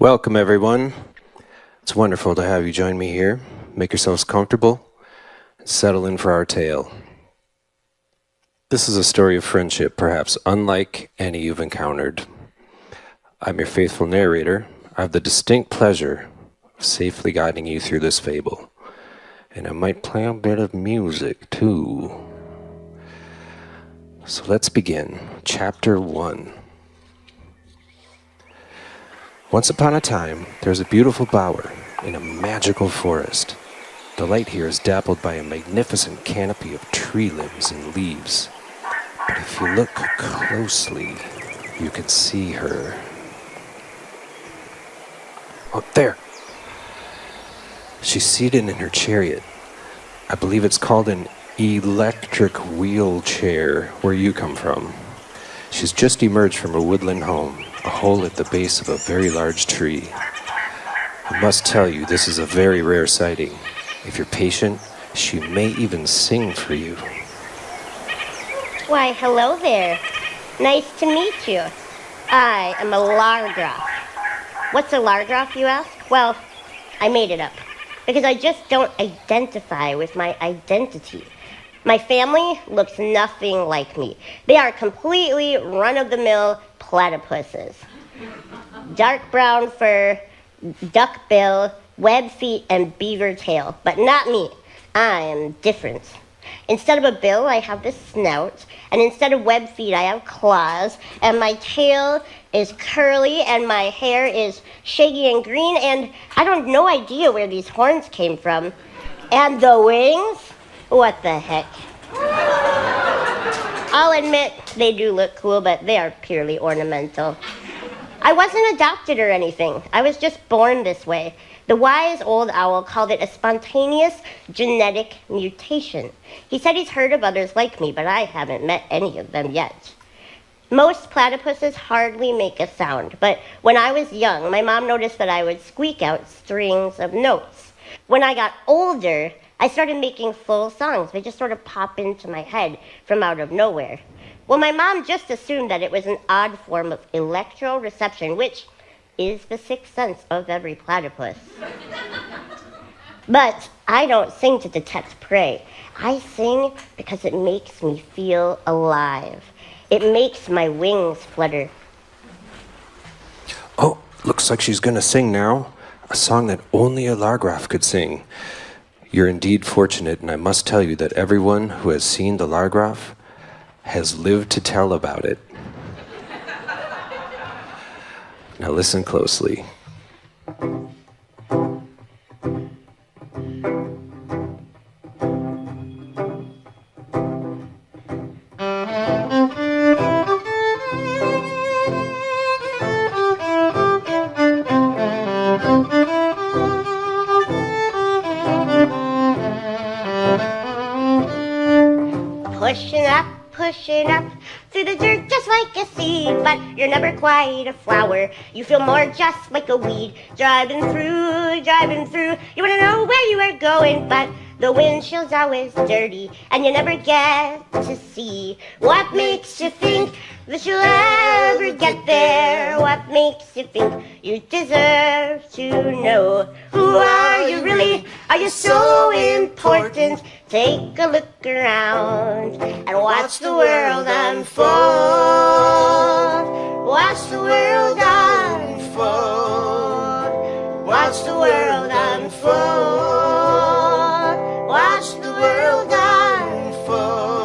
Welcome, everyone. It's wonderful to have you join me here. Make yourselves comfortable and settle in for our tale. This is a story of friendship, perhaps unlike any you've encountered. I'm your faithful narrator. I have the distinct pleasure of safely guiding you through this fable. And I might play a bit of music, too. So let's begin. Chapter 1. Once upon a time, there was a beautiful bower in a magical forest. The light here is dappled by a magnificent canopy of tree limbs and leaves. But if you look closely, you can see her. Oh, there! She's seated in her chariot. I believe it's called an electric wheelchair where you come from. She's just emerged from a woodland home, a hole at the base of a very large tree. I must tell you, this is a very rare sighting. If you're patient, she may even sing for you. Why, hello there. Nice to meet you. I am a largraf. What's a largraf, you ask? Well, I made it up because I just don't identify with my identity. My family looks nothing like me. They are completely run-of-the-mill platypuses. Dark brown fur, duck bill, web feet, and beaver tail. But not me. I am different. Instead of a bill, I have this snout. And instead of web feet, I have claws. And my tail is curly, and my hair is shaggy and green. And I don't no idea where these horns came from. And the wings? What the heck? I'll admit they do look cool, but they are purely ornamental. I wasn't adopted or anything. I was just born this way. The wise old owl called it a spontaneous genetic mutation. He said he's heard of others like me, but I haven't met any of them yet. Most platypuses hardly make a sound, but when I was young, my mom noticed that I would squeak out strings of notes. When I got older, I started making full songs. They just sort of pop into my head from out of nowhere. Well, my mom just assumed that it was an odd form of electroreception, which is the sixth sense of every platypus. But I don't sing to detect prey. I sing because it makes me feel alive. It makes my wings flutter. Oh, looks like she's gonna sing now. A song that only a largraf could sing. You're indeed fortunate, and I must tell you that everyone who has seen the largraf has lived to tell about it. Now listen closely. Pushing up through the dirt just like a seed, but you're never quite a flower. You feel more just like a weed. Driving through, you wanna know where you are going, but the windshield's always dirty, and you never get to see what makes you think that you'll ever get there. What makes you think you deserve to know? Who are you really? Are you so important? Take a look around and watch the world unfold. Watch the world unfold. Watch the world unfold. Watch the world unfold.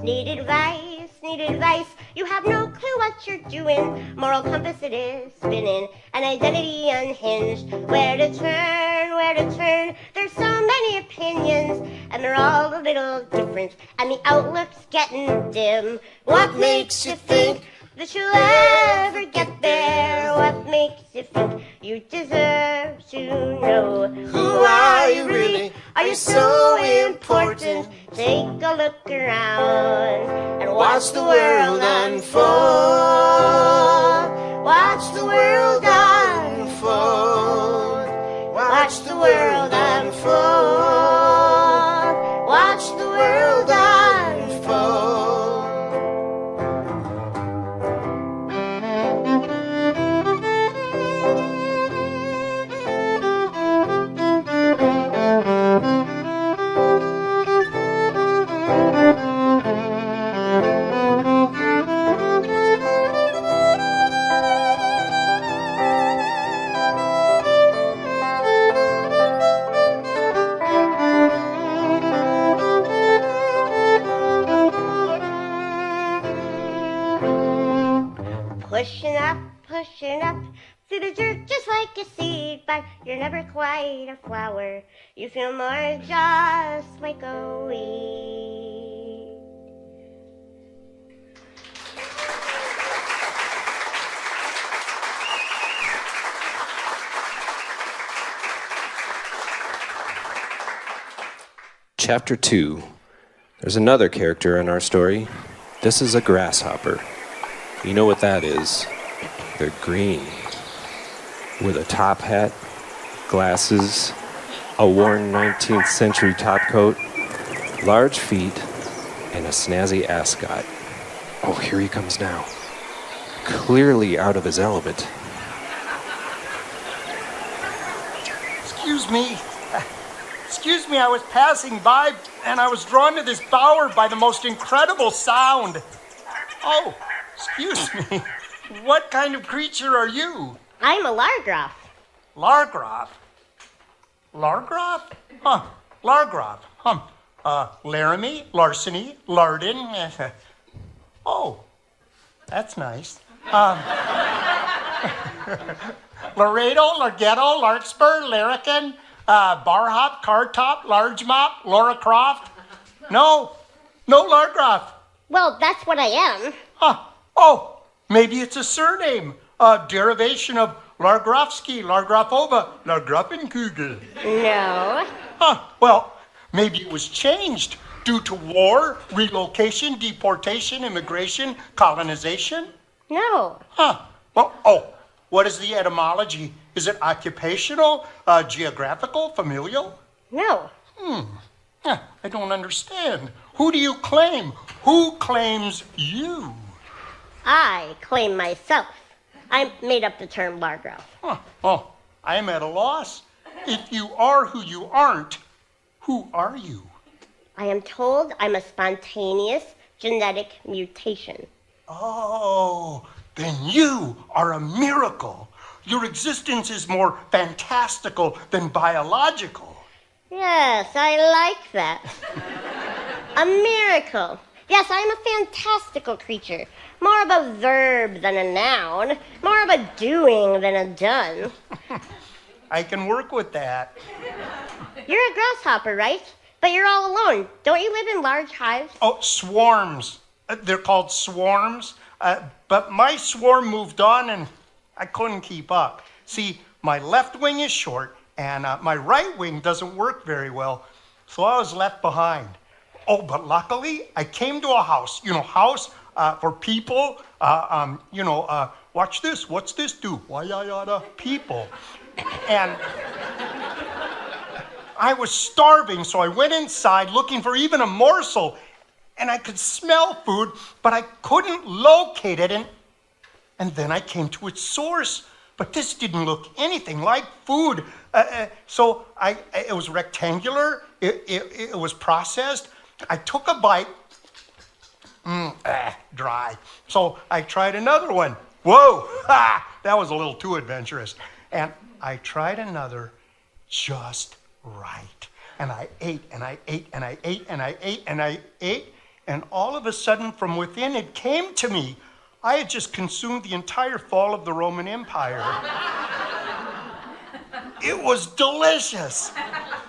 Need advice. You have no clue what you're doing. Moral compass it is spinning. An identity unhinged. Where to turn, where to turn. There's so many opinions, and they're all a little different, and the outlook's getting dim. What makes you think that you'll ever get there? What makes you think you deserve to know? Who are you really? Are you so important? Take a look around and watch the world unfold. Watch Watch the world unfold. Watch the world unfold. Watch the world unfold. Pushing up through the dirt just like a seed, but you're never quite a flower. You feel more just like a weed. Chapter 2. There's another character in our story. This is a grasshopper. You know what that is. They're green, with a top hat, glasses, a worn 19th century topcoat, large feet, and a snazzy ascot. Oh, here he comes now. Clearly out of his element. Excuse me, I was passing by and I was drawn to this bower by the most incredible sound. Oh, excuse me. What kind of creature are you? I'm a Largroth. Largroth? Largroth? Huh. Largroth. Laramie, larceny, lardin. Oh, that's nice. Laredo, Larghetto, Larkspur, Larrikin, Bar Hop, Card Top, Large Mop, Laura Croft. No Largroth. Well, that's what I am. Oh, maybe it's a surname, a derivation of Largrofsky, Largrofova, Largrofenkugel. No. Well, maybe it was changed due to war, relocation, deportation, immigration, colonization. No. Well, what is the etymology? Is it occupational, geographical, familial? No. I don't understand. Who do you claim? Who claims you? I claim myself. I made up the term Largroth. Oh, I am at a loss. If you are who you aren't, who are you? I am told I'm a spontaneous genetic mutation. Oh, then you are a miracle. Your existence is more fantastical than biological. Yes, I like that. A miracle. Yes, I'm a fantastical creature. More of a verb than a noun. More of a doing than a done. I can work with that. You're a grasshopper, right? But you're all alone. Don't you live in large hives? Oh, swarms. They're called swarms. But my swarm moved on and I couldn't keep up. See, my left wing is short and my right wing doesn't work very well. So I was left behind. Oh, but luckily I came to a house. House for people. Watch this. What's this do? Why yada people. And I was starving, so I went inside looking for even a morsel. And I could smell food, but I couldn't locate it. And then I came to its source. But this didn't look anything like food. So it was rectangular. It was processed. I took a bite. Dry. So I tried another one. Whoa, that was a little too adventurous. And I tried another just right. And I ate, and I ate, and I ate, and I ate, and I ate. And all of a sudden, from within, it came to me. I had just consumed the entire fall of the Roman Empire. It was delicious.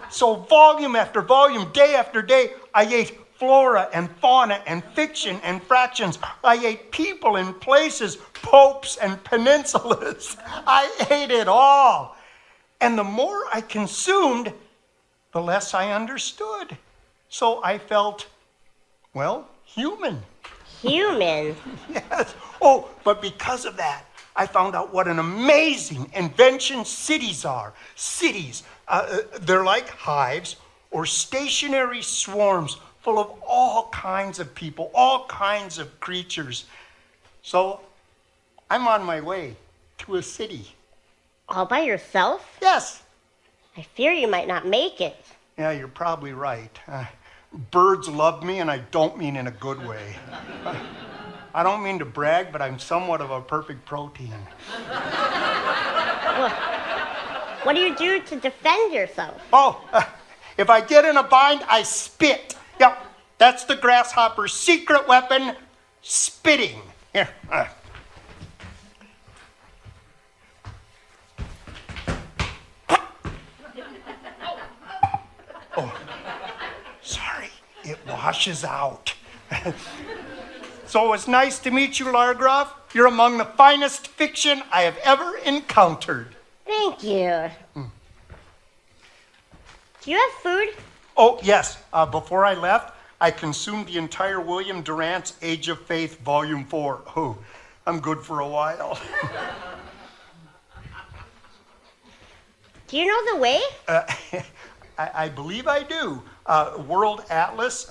So volume after volume, day after day, I ate flora and fauna and fiction and fractions. I ate people and places, popes and peninsulas. I ate it all. And the more I consumed, the less I understood. So I felt, well, human. Human? Yes. Oh, but because of that, I found out what an amazing invention cities are. Cities, they're like hives or stationary swarms full of all kinds of people, all kinds of creatures. So I'm on my way to a city. All by yourself? Yes. I fear you might not make it. Yeah, you're probably right. Birds love me, and I don't mean in a good way. I don't mean to brag, but I'm somewhat of a perfect protein. Well, what do you do to defend yourself? Oh, if I get in a bind, I spit. Yep, that's the grasshopper's secret weapon, spitting. Here. Oh, sorry, it washes out. So it's nice to meet you, Largraf. You're among the finest fiction I have ever encountered. Thank you. Do you have food? Oh, yes. Before I left, I consumed the entire William Durant's Age of Faith, Volume 4. Oh, I'm good for a while. Do you know the way? I believe I do. World Atlas,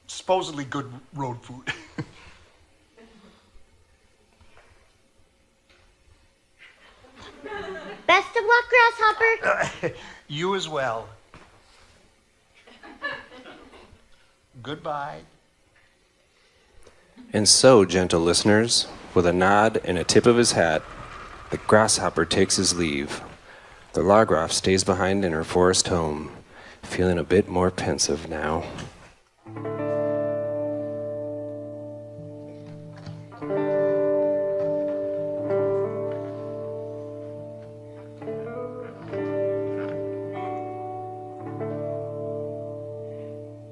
supposedly good road food. Best of luck, Grasshopper. You as well. Goodbye. And so, gentle listeners, with a nod and a tip of his hat, the grasshopper takes his leave. The Largraf stays behind in her forest home, feeling a bit more pensive now.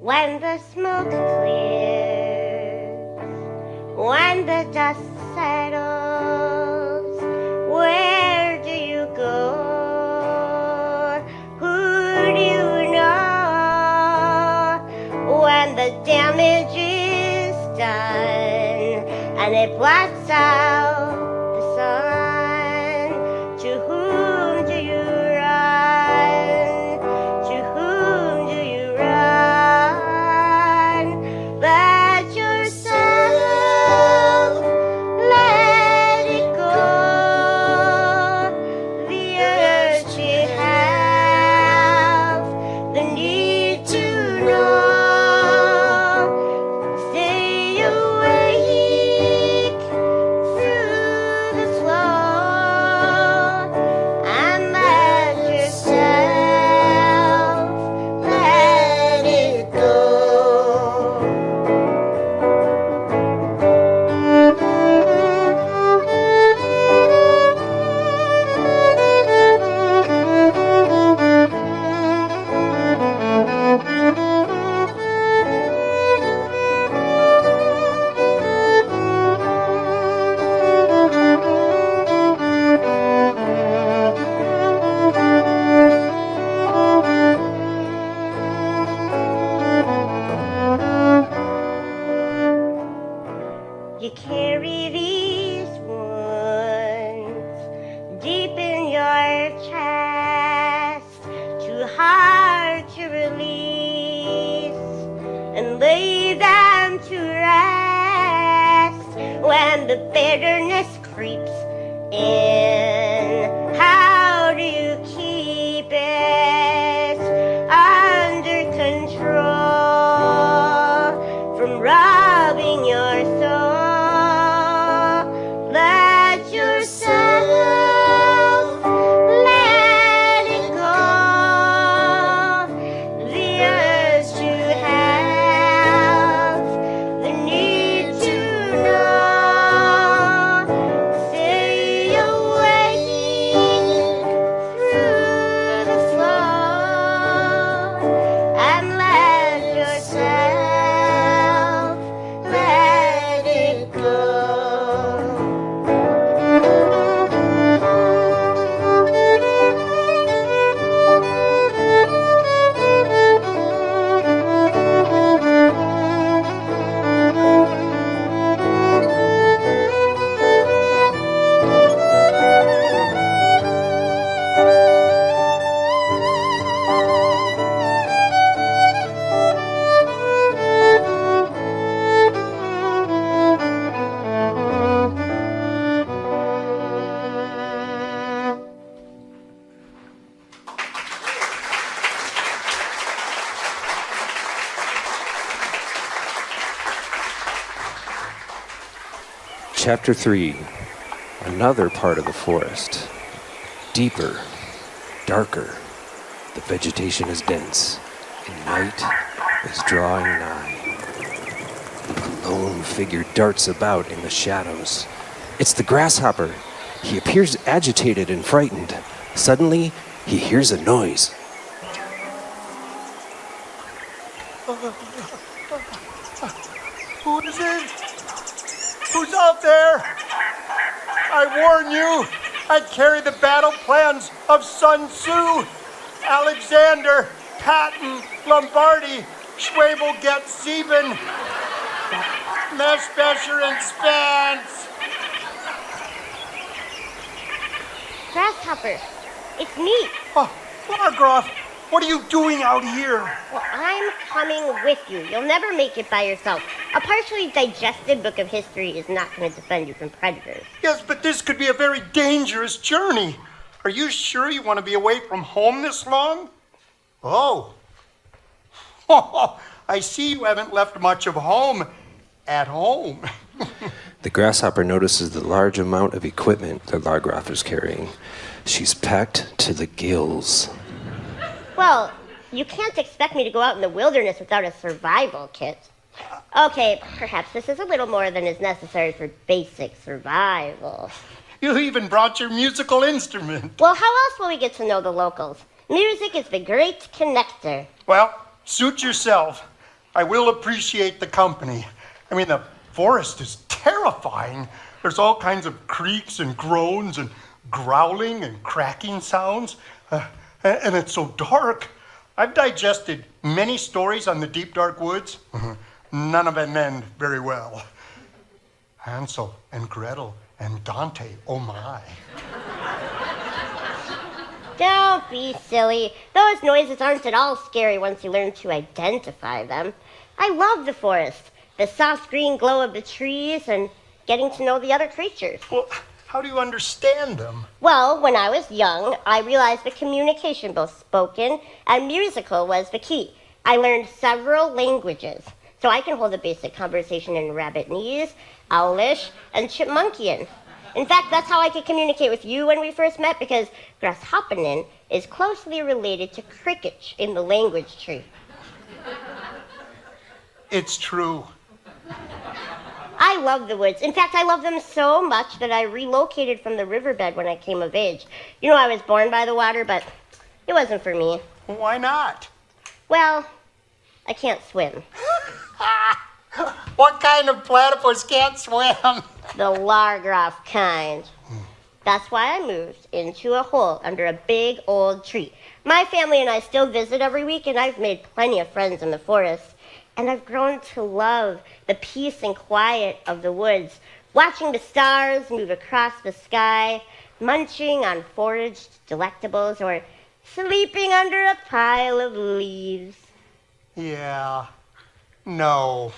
When the smoke clears, when the dust settles, where do you go? Who do you know? When the damage is done and it blots out the sun, to whom do you run? To whom do you run? Let yourself let it go. The urge to have, the need to know. Stay awake through the flow and let yourself let it go. You carry these wounds deep in your chest, too hard to release and lay them to rest. When the bitterness creeps in, how do you keep it under control from robbing your soul? Let yourself let it go. The urge to have, the need to know. Stay awake Chapter 3. Another part of the forest. Deeper, darker. The vegetation is dense, and night is drawing nigh. A lone figure darts about in the shadows. It's the grasshopper. He appears agitated and frightened. Suddenly, he hears a noise. Who is it? Who's out there? I warn you, I'd carry the battle plans of Sun Tzu, Alexander, Patton, Lombardi, Fable, Sieben, Meshbecher, and Spence. Grasshopper, it's me. Oh, Margroth, what are you doing out here? Well, I'm coming with you. You'll never make it by yourself. A partially digested book of history is not going to defend you from predators. Yes, but this could be a very dangerous journey. Are you sure you want to be away from home this long? Oh. I see you haven't left much of home at home. The grasshopper notices the large amount of equipment that Largroth is carrying. She's packed to the gills. Well, you can't expect me to go out in the wilderness without a survival kit. Okay, perhaps this is a little more than is necessary for basic survival. You even brought your musical instrument. Well, how else will we get to know the locals? Music is the great connector. Well, suit yourself. I will appreciate the company. I mean, the forest is terrifying. There's all kinds of creaks and groans and growling and cracking sounds. And it's so dark. I've digested many stories on the deep, dark woods. None of them end very well. Hansel and Gretel and Dante, oh my. Don't be silly. Those noises aren't at all scary once you learn to identify them. I love the forest, the soft green glow of the trees, and getting to know the other creatures. Well, how do you understand them? Well, when I was young, I realized that communication, both spoken and musical, was the key. I learned several languages, so I can hold a basic conversation in Rabbitnese, Owlish, and Chipmunkian. In fact, that's how I could communicate with you when we first met, because Grasshoppenin is closely related to Cricket in the language tree. It's true. I love the woods. In fact, I love them so much that I relocated from the riverbed when I came of age. You know, I was born by the water, but it wasn't for me. Why not? Well, I can't swim. What kind of platypus can't swim? The Largroth kind. That's why I moved into a hole under a big old tree. My family and I still visit every week, and I've made plenty of friends in the forest. And I've grown to love the peace and quiet of the woods, watching the stars move across the sky, munching on foraged delectables, or sleeping under a pile of leaves. Yeah. No.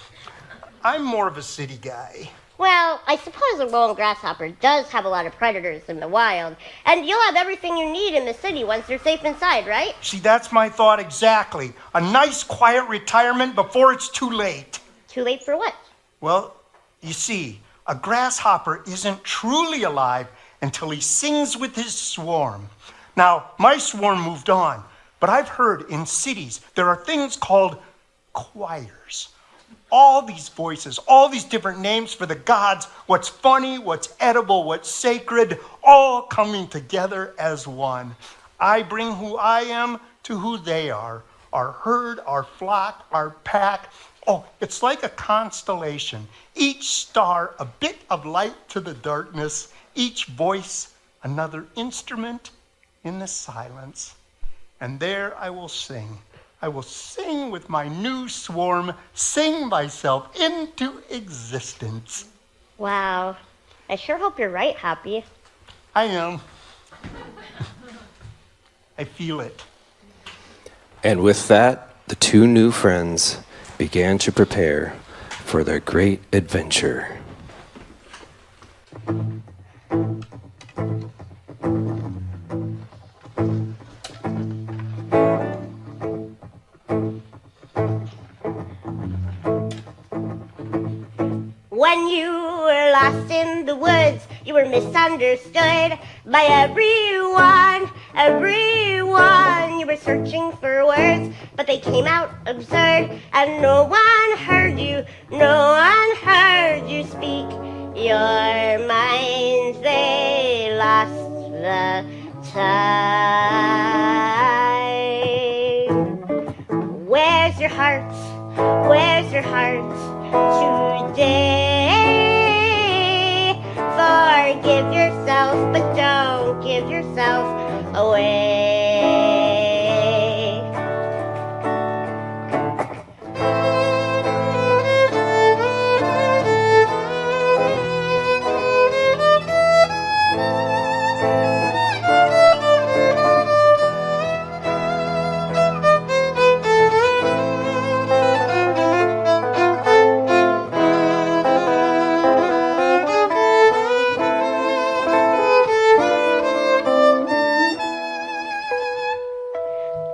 I'm more of a city guy. Well, I suppose a lone grasshopper does have a lot of predators in the wild, and you'll have everything you need in the city once you're safe inside, right? See, that's my thought exactly. A nice, quiet retirement before it's too late. Too late for what? Well, you see, a grasshopper isn't truly alive until he sings with his swarm. Now, my swarm moved on, but I've heard in cities there are things called choirs. All these voices, all these different names for the gods, what's funny, what's edible, what's sacred, all coming together as one. I bring who I am to who they are, our herd, our flock, our pack. Oh, it's like a constellation. Each star a bit of light to the darkness, each voice another instrument in the silence. And there I will sing. I will sing with my new swarm, sing myself into existence. Wow. I sure hope you're right, Hoppy. I am. I feel it. And with that, the two new friends began to prepare for their great adventure. When you were lost in the woods. You were misunderstood by everyone, everyone. You were searching for words, but they came out absurd, and no one heard you, no one heard you speak your minds. They lost the time. Where's your heart? Where's your heart today? Forgive yourself, but don't give yourself away.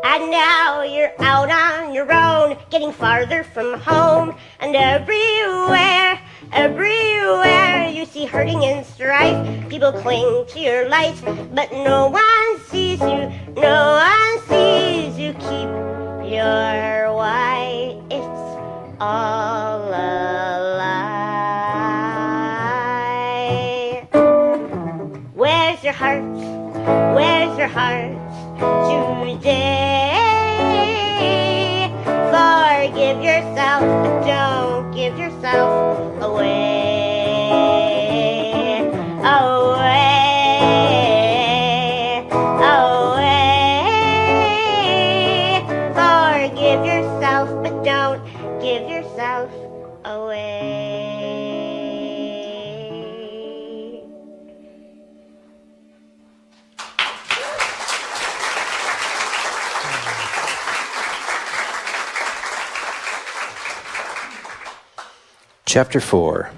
And now you're out on your own, getting farther from home. And everywhere, everywhere you see hurting and strife. People cling to your light, but no one sees you, no one sees you. Keep your why, it's all a lie. Where's your heart? Where's your heart today? Forgive yourself, but don't give yourself away. Away, away. Forgive yourself, but don't give yourself away. Chapter 4.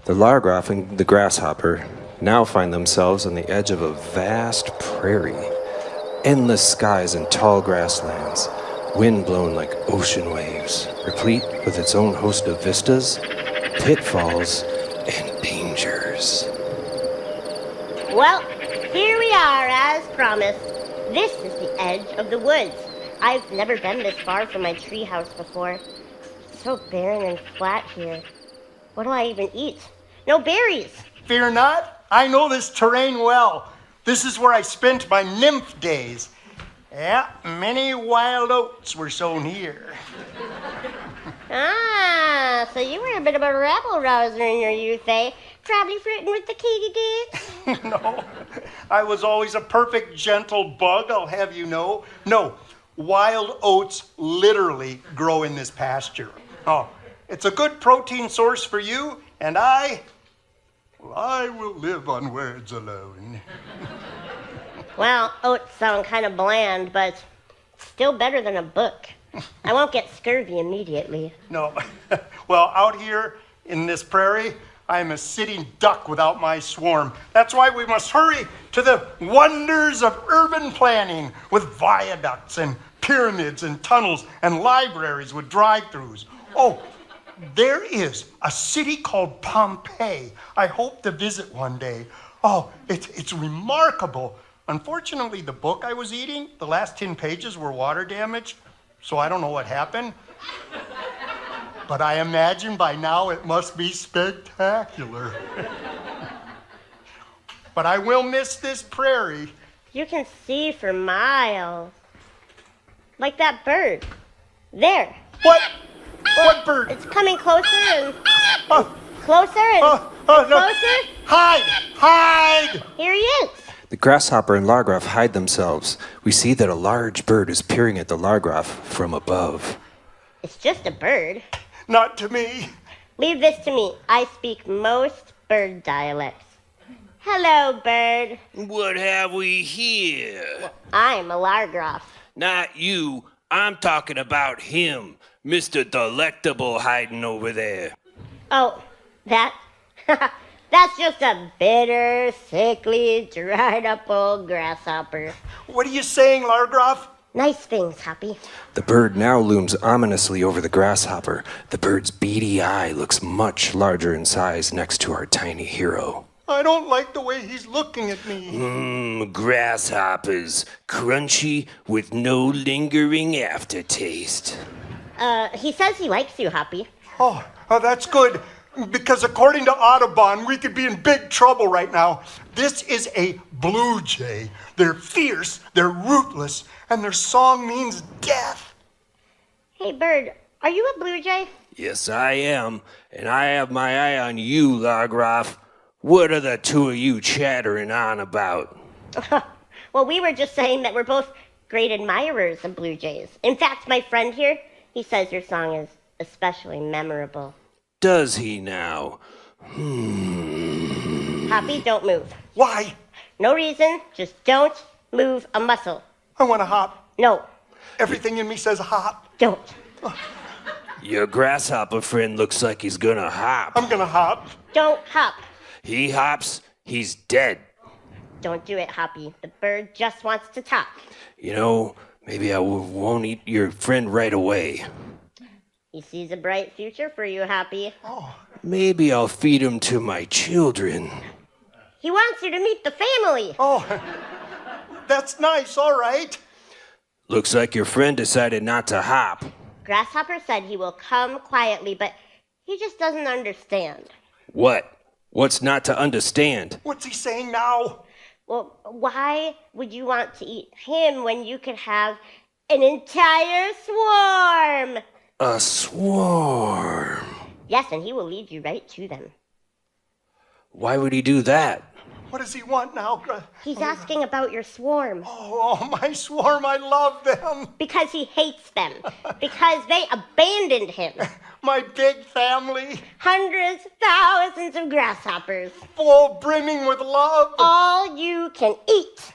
The Largroff and the Grasshopper now find themselves on the edge of a vast prairie. Endless skies and tall grasslands, wind blown like ocean waves, replete with its own host of vistas, pitfalls, and dangers. Well, here we are, as promised. This is the edge of the woods. I've never been this far from my treehouse before. It's so barren and flat here. What do I even eat? No berries. Fear not, I know this terrain well. This is where I spent my nymph days. Yeah, many wild oats were sown here. Ah, so you were a bit of a rabble-rouser in your youth, eh? Probably flirting with the katydids. No, I was always a perfect gentle bug, I'll have you know. No, wild oats literally grow in this pasture. Oh, it's a good protein source for you, and I will live on words alone. Well, oats sound kind of bland, but still better than a book. I won't get scurvy immediately. No, well, out here in this prairie, I'm a sitting duck without my swarm. That's why we must hurry to the wonders of urban planning with viaducts and pyramids and tunnels and libraries with drive-thrus. Oh, there is a city called Pompeii. I hope to visit one day. Oh, it's remarkable. Unfortunately, the book I was eating, the last 10 pages were water damaged, so I don't know what happened. But I imagine by now it must be spectacular. But I will miss this prairie. You can see for miles. Like that bird. There. What? What bird? It's coming closer and Oh, closer and no. closer. Hide! Hide! Here he is. The Grasshopper and Largroff hide themselves. We see that a large bird is peering at the Largroff from above. It's just a bird. Not to me. Leave this to me. I speak most bird dialects. Hello, bird. What have we here? I'm a Largroff. Not you. I'm talking about him, Mr. Delectable hiding over there. Oh, that? That's just a bitter, sickly, dried up old grasshopper. What are you saying, Largroff? Nice things, Hoppy. The bird now looms ominously over the grasshopper. The bird's beady eye looks much larger in size next to our tiny hero. I don't like the way he's looking at me. Grasshoppers, crunchy with no lingering aftertaste. He says he likes you, Hoppy. Oh, that's good. Because according to Audubon, we could be in big trouble right now. This is a blue jay. They're fierce, they're rootless, and their song means death. Hey, bird, are you a blue jay? Yes, I am, and I have my eye on you, Largroff. What are the two of you chattering on about? Well, we were just saying that we're both great admirers of blue jays. In fact, my friend here, he says your song is especially memorable. Does he now? Hoppy, don't move. Why? No reason, just don't move a muscle. I want to hop. No, Everything in me says hop. don't. Your grasshopper friend looks like he's gonna hop. I'm gonna hop. Don't hop. He hops, he's dead. Don't do it, Hoppy. The bird just wants to talk. You know, maybe I won't eat your friend right away. He sees a bright future for you, Hoppy. Maybe I'll feed him to my children. He wants you to meet the family. Oh, that's nice, all right. Looks like your friend decided not to hop. Grasshopper said he will come quietly, but he just doesn't understand. What? What's not to understand? What's he saying now? Well, why would you want to eat him when you could have an entire swarm? A swarm. Yes, and he will lead you right to them. Why would he do that? What does he want now? He's asking about your swarm. Oh, my swarm, I love them. Because he hates them. Because they abandoned him. My big family, Hundreds, thousands of grasshoppers. full brimming with love. All you can eat.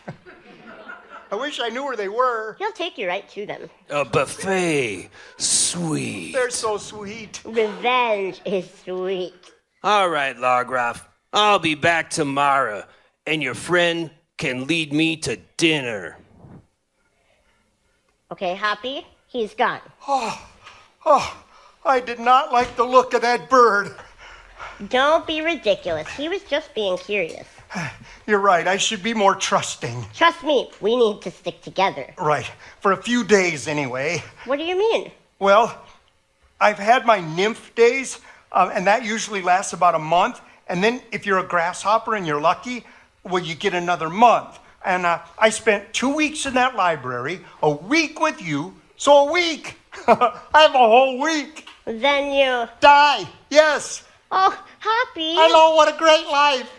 I wish I knew where they were. He'll take you right to them. A buffet. Sweet. They're so sweet. Revenge is sweet. All right, Largroff. I'll be back tomorrow, and your friend can lead me to dinner. Okay, Hoppy, he's gone. Oh, I did not like the look of that bird. Don't be ridiculous. He was just being curious. You're right, I should be more trusting. Trust me, we need to stick together. Right, for a few days anyway. What do you mean? Well, I've had my nymph days, and that usually lasts about a month. And then if you're a grasshopper and you're lucky, well, you get another month. And I spent 2 weeks in that library, a week with you, so a week. I have a whole week. Then you... Die, yes. Oh, Hoppy. I know, what a great life.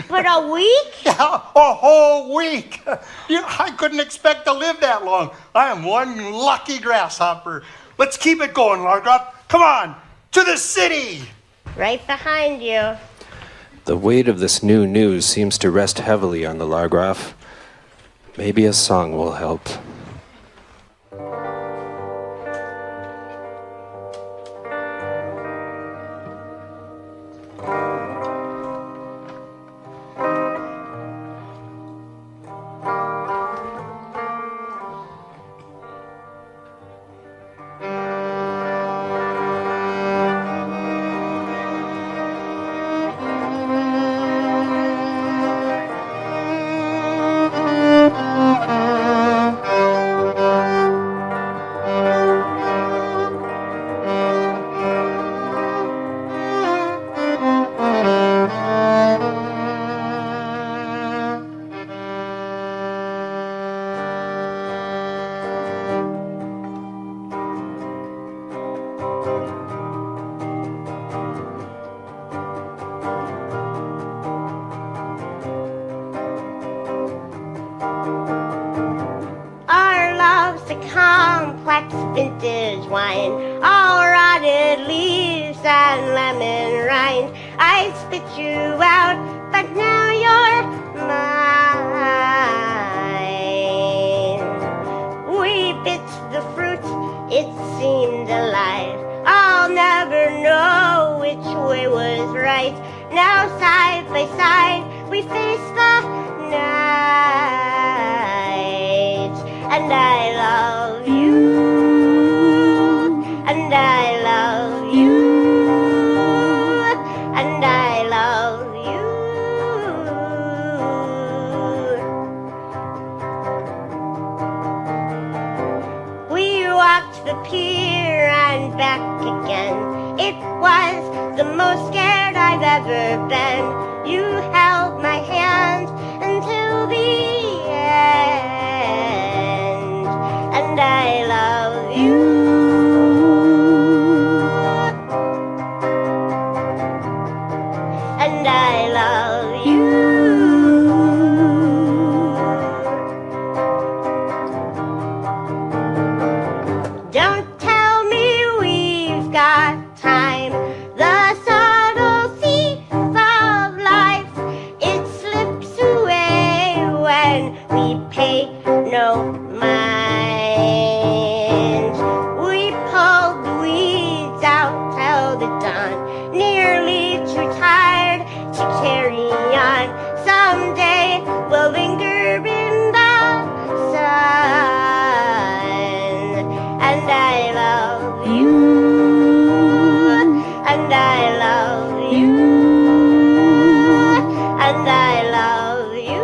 But a week? Yeah, a whole week. I couldn't expect to live that long. I am one lucky grasshopper. Let's keep it going, Largroff. Come on, to the city. Right behind you. The weight of this new news seems to rest heavily on the Largroff. Maybe a song will help. Complex vintage wine, all rotted leaves and lemon rind. I spit you out, but now you're mine. We bit the fruit, it seemed alive. I'll never know which way was right. Now side by side, we face the night, and I love disappear and back again. It was the most scared I've ever been. You held my hand until the end, and I love you. And I love you. Don't tell me we've got time. The subtle thief of life, it slips away when we pay no mind. We pulled the weeds out till the dawn, nearly too tired to carry on. Someday we'll linger in the sun, and I love you, and I love you, and I love you.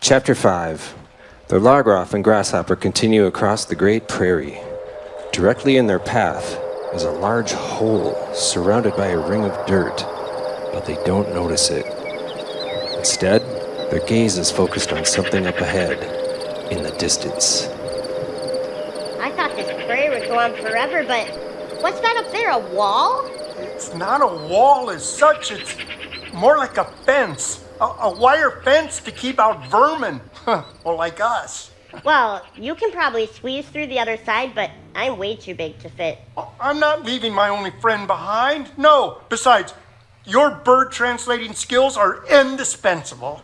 Chapter 5. The Largroth and Grasshopper continue across the great prairie. Directly in their path is a large hole surrounded by a ring of dirt, but they don't notice it. Instead, their gaze is focused on something up ahead, in the distance. I thought this prairie would go on forever, but what's that up there, a wall? It's not a wall as such, it's more like a fence. A wire fence to keep out vermin. Well, like us. Well, you can probably squeeze through the other side, but I'm way too big to fit. I'm not leaving my only friend behind. No. Besides, your bird translating skills are indispensable.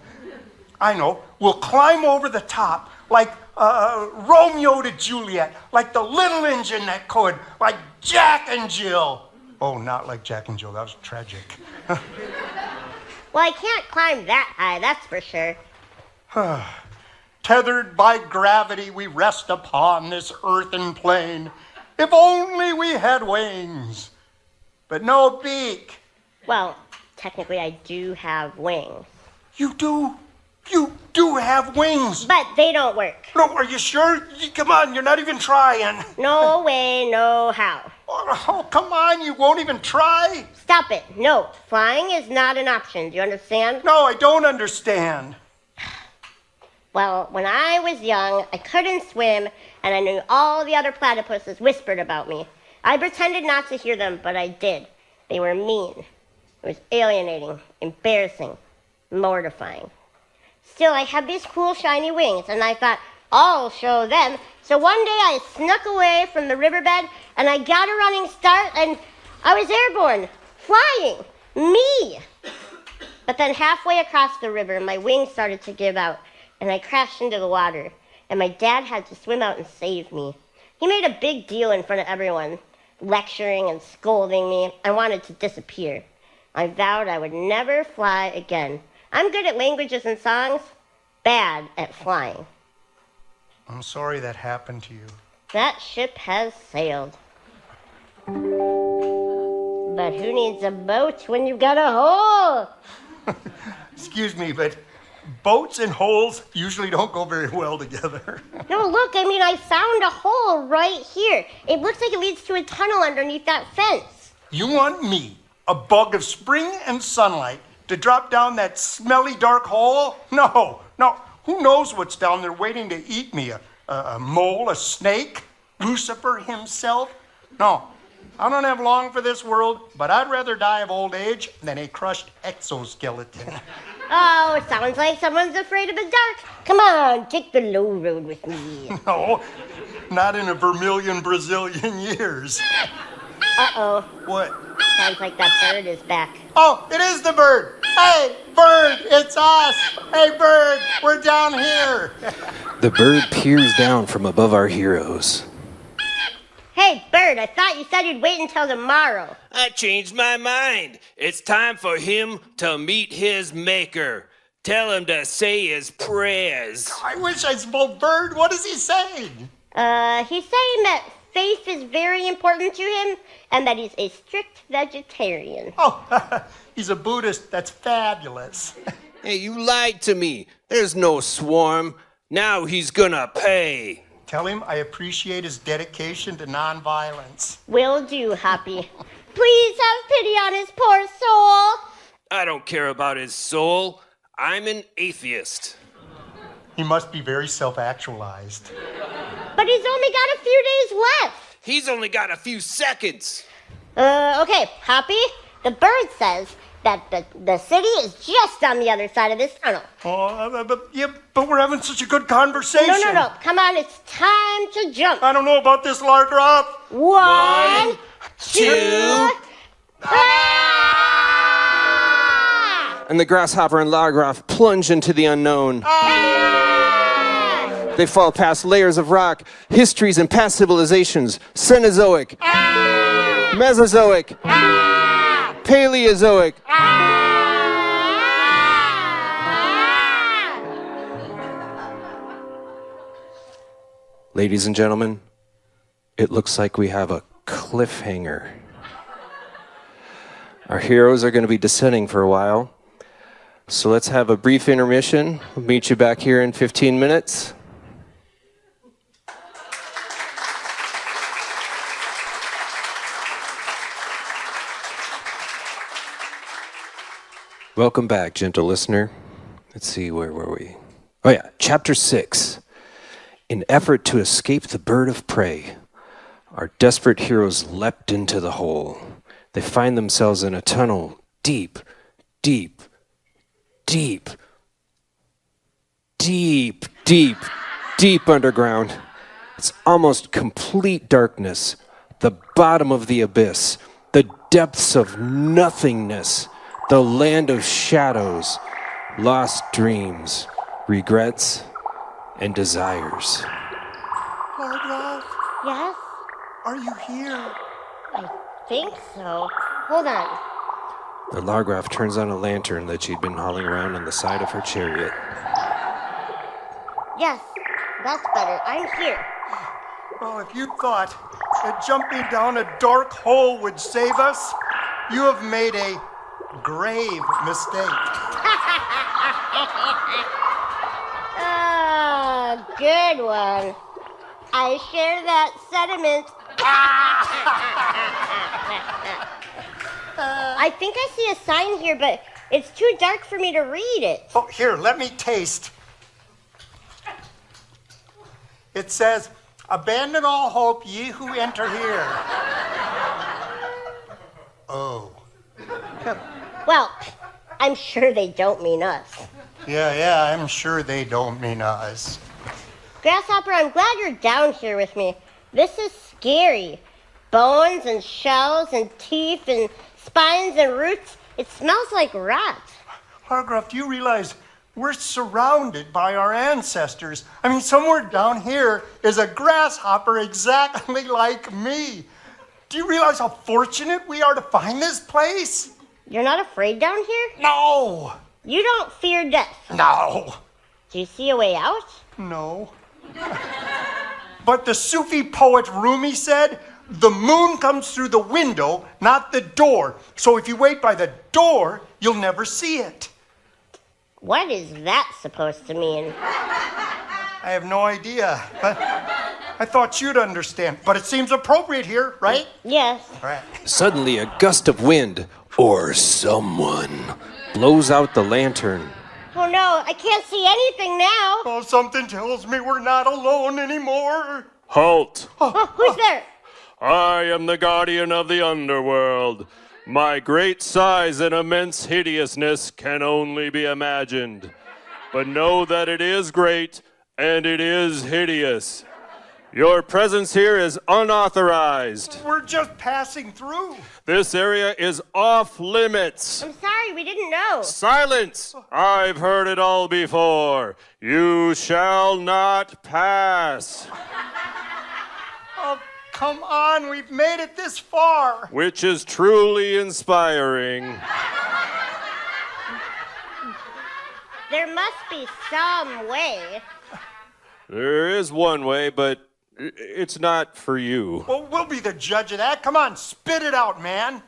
I know. We'll climb over the top like Romeo to Juliet, like the little engine that could, like Jack and Jill. Oh, not like Jack and Jill. That was tragic. Well, I can't climb that high, that's for sure. Tethered by gravity, we rest upon this earthen plane. If only we had wings, but no beak. Well, technically I do have wings. You do? You do have wings. But they don't work. No, are you sure? Come on, you're not even trying. No way, no how. Oh, come on, you won't even try? Stop it. No, flying is not an option. Do you understand? No, I don't understand. Well, when I was young, I couldn't swim, and I knew all the other platypuses whispered about me. I pretended not to hear them, but I did. They were mean. It was alienating, embarrassing, mortifying. Still, I had these cool shiny wings, and I thought, I'll show them. So one day I snuck away from the riverbed, and I got a running start, and I was airborne, flying, me. But then halfway across the river, my wings started to give out, and I crashed into the water, and my dad had to swim out and save me. He made a big deal in front of everyone, lecturing and scolding me. I wanted to disappear. I vowed I would never fly again. I'm good at languages and songs, bad at flying. I'm sorry that happened to you. That ship has sailed. But who needs a boat when you've got a hole? Excuse me, but Boats and holes usually don't go very well together. No, look, I found a hole right here. It looks like it leads to a tunnel underneath that fence. You want me, a bug of spring and sunlight, to drop down that smelly dark hole? No. Who knows what's down there waiting to eat me? A mole, a snake, Lucifer himself? No, I don't have long for this world, but I'd rather die of old age than a crushed exoskeleton. Oh, it sounds like someone's afraid of the dark. Come on, take the low road with me. No, not in a vermilion Brazilian years. Uh-oh. What? Sounds like that bird is back. Oh, it is the bird. Hey, bird, it's us. Hey, bird, we're down here. The bird peers down from above our heroes. Hey, bird, I thought you said you'd wait until tomorrow. I changed my mind. It's time for him to meet his maker. Tell him to say his prayers. I wish I spoke bird. What is he saying? He's saying that faith is very important to him and that he's a strict vegetarian. Oh, he's a Buddhist. That's fabulous. Hey, you lied to me. There's no swarm. Now he's gonna pay. Tell him I appreciate his dedication to nonviolence. Will do, Hoppy. Please have pity on his poor soul. I don't care about his soul. I'm an atheist. He must be very self-actualized. But he's only got a few days left. He's only got a few seconds. Okay, Hoppy, the bird says that the city is just on the other side of this tunnel. Oh, but we're having such a good conversation. No. Come on, it's time to jump. I don't know about this, Largroth. One, two. And the grasshopper and Lagroff plunge into the unknown. They fall past layers of rock, histories and past civilizations, Cenozoic, Mesozoic, Paleozoic. Ladies and gentlemen, it looks like we have a cliffhanger. Our heroes are going to be descending for a while, so let's have a brief intermission. We'll meet you back here in 15 minutes. Welcome back, gentle listener. Let's see, where were we? Oh yeah, Chapter 6. In effort to escape the bird of prey, our desperate heroes leapt into the hole. They find themselves in a tunnel deep underground. It's almost complete darkness, the bottom of the abyss, the depths of nothingness. The land of shadows, lost dreams, regrets, and desires. Largroth, Yes, are you here? I think so. Hold on. The Largroff turns on a lantern that she'd been hauling around on the side of her chariot. Yes, that's better. I'm here. Well, if you thought that jumping down a dark hole would save us, you have made a grave mistake. Good one. I share that sentiment. I think I see a sign here, but it's too dark for me to read it. Oh, here, let me taste. It says, "Abandon all hope, ye who enter here." Oh. Well, I'm sure they don't mean us. Yeah, I'm sure they don't mean us. Grasshopper, I'm glad you're down here with me. This is scary. Bones and shells and teeth and spines and roots. It smells like rot. Largroff, do you realize we're surrounded by our ancestors? I mean, somewhere down here is a grasshopper exactly like me. Do you realize how fortunate we are to find this place? You're not afraid down here? No. You don't fear death. No. Do you see a way out? No. But the Sufi poet Rumi said, "The moon comes through the window, not the door. So if you wait by the door, you'll never see it." What is that supposed to mean? I have no idea, but I thought you'd understand. But it seems appropriate here, right? Yes. Right. Suddenly, a gust of wind, or someone, blows out the lantern. Oh no, I can't see anything now. Oh, something tells me we're not alone anymore. Halt! Oh, who's there? I am the guardian of the underworld. My great size and immense hideousness can only be imagined. But know that it is great and it is hideous. Your presence here is unauthorized. We're just passing through. This area is off limits. I'm sorry, we didn't know. Silence! I've heard it all before. You shall not pass. Oh, come on, we've made it this far. Which is truly inspiring. There must be some way. There is one way, but it's not for you. Well, we'll be the judge of that. Come on, spit it out, man.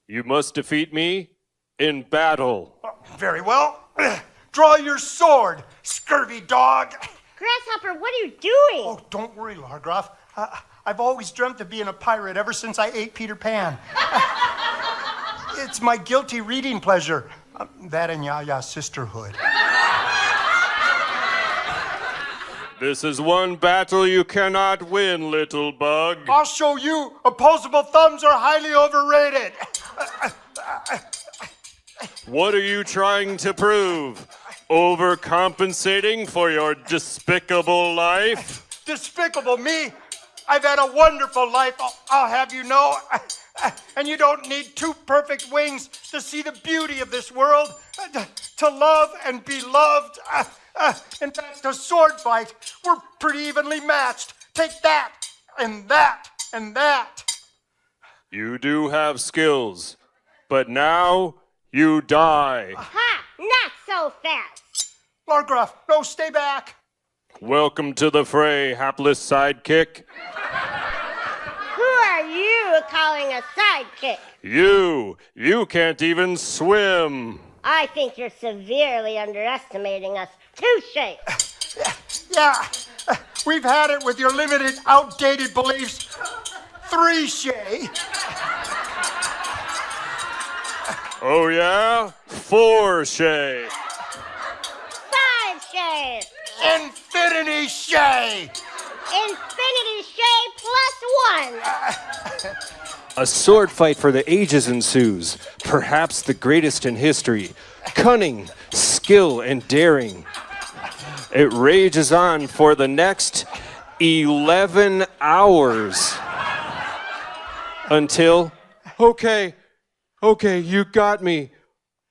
You must defeat me in battle. Oh, very well. Draw your sword, scurvy dog. Grasshopper, what are you doing? Oh, don't worry, Largroff. I've always dreamt of being a pirate ever since I ate Peter Pan. It's my guilty reading pleasure. That and Yaya sisterhood. This is one battle you cannot win, little bug. I'll show you. Opposable thumbs are highly overrated. What are you trying to prove? Overcompensating for your despicable life? Despicable me. I've had a wonderful life, I'll have you know. And you don't need two perfect wings to see the beauty of this world, to love and be loved. In fact, a sword fight, we're pretty evenly matched. Take that, and that, and that. You do have skills, but now you die. Ha! Not so fast. Largroff, no, stay back. Welcome to the fray, hapless sidekick. Who are you calling a sidekick? You can't even swim. I think you're severely underestimating us. Touche. Yeah, we've had it with your limited, outdated beliefs. Three, Shay. Oh yeah? 4, Shay. 5 shays. Infinity, Shay. Infinity shay plus 1. A sword fight for the ages ensues, perhaps the greatest in history. Cunning, skill, and daring. It rages on for the next 11 hours. Until, okay, you got me.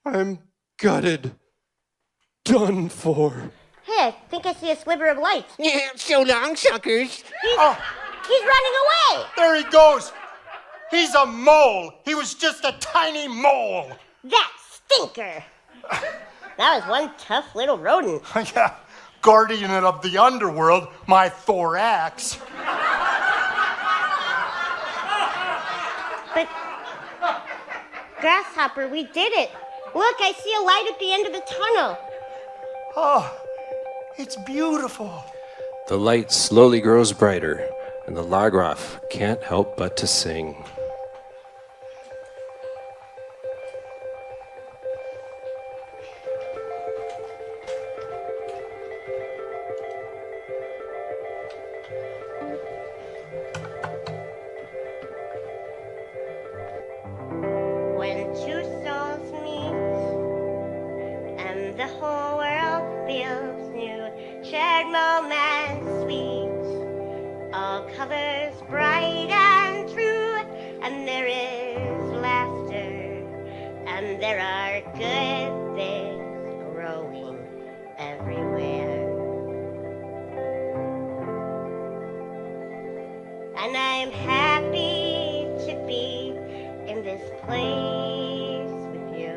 I'm gutted. Done for. Hey, I think I see a sliver of light. Yeah, so long, suckers. He's running away. There he goes. He's a mole. He was just a tiny mole. That stinker. That was one tough little rodent. Yeah, guardian of the underworld, my thorax. But, Grasshopper, we did it. Look, I see a light at the end of the tunnel. Oh, it's beautiful. The light slowly grows brighter, and the Largroff can't help but to sing. When two souls meet and the whole world feels new, shared moments sweet, all colors bright and true, and there is laughter, and there are good things growing everywhere. And I'm happy to be in this place with you.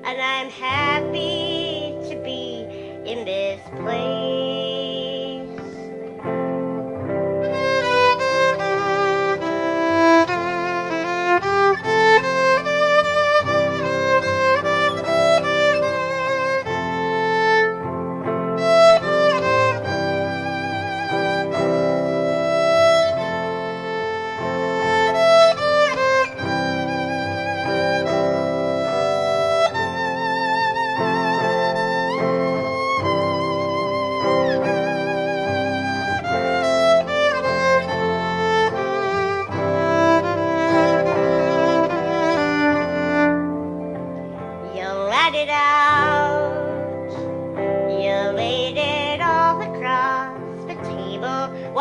And I'm happy to be in this place.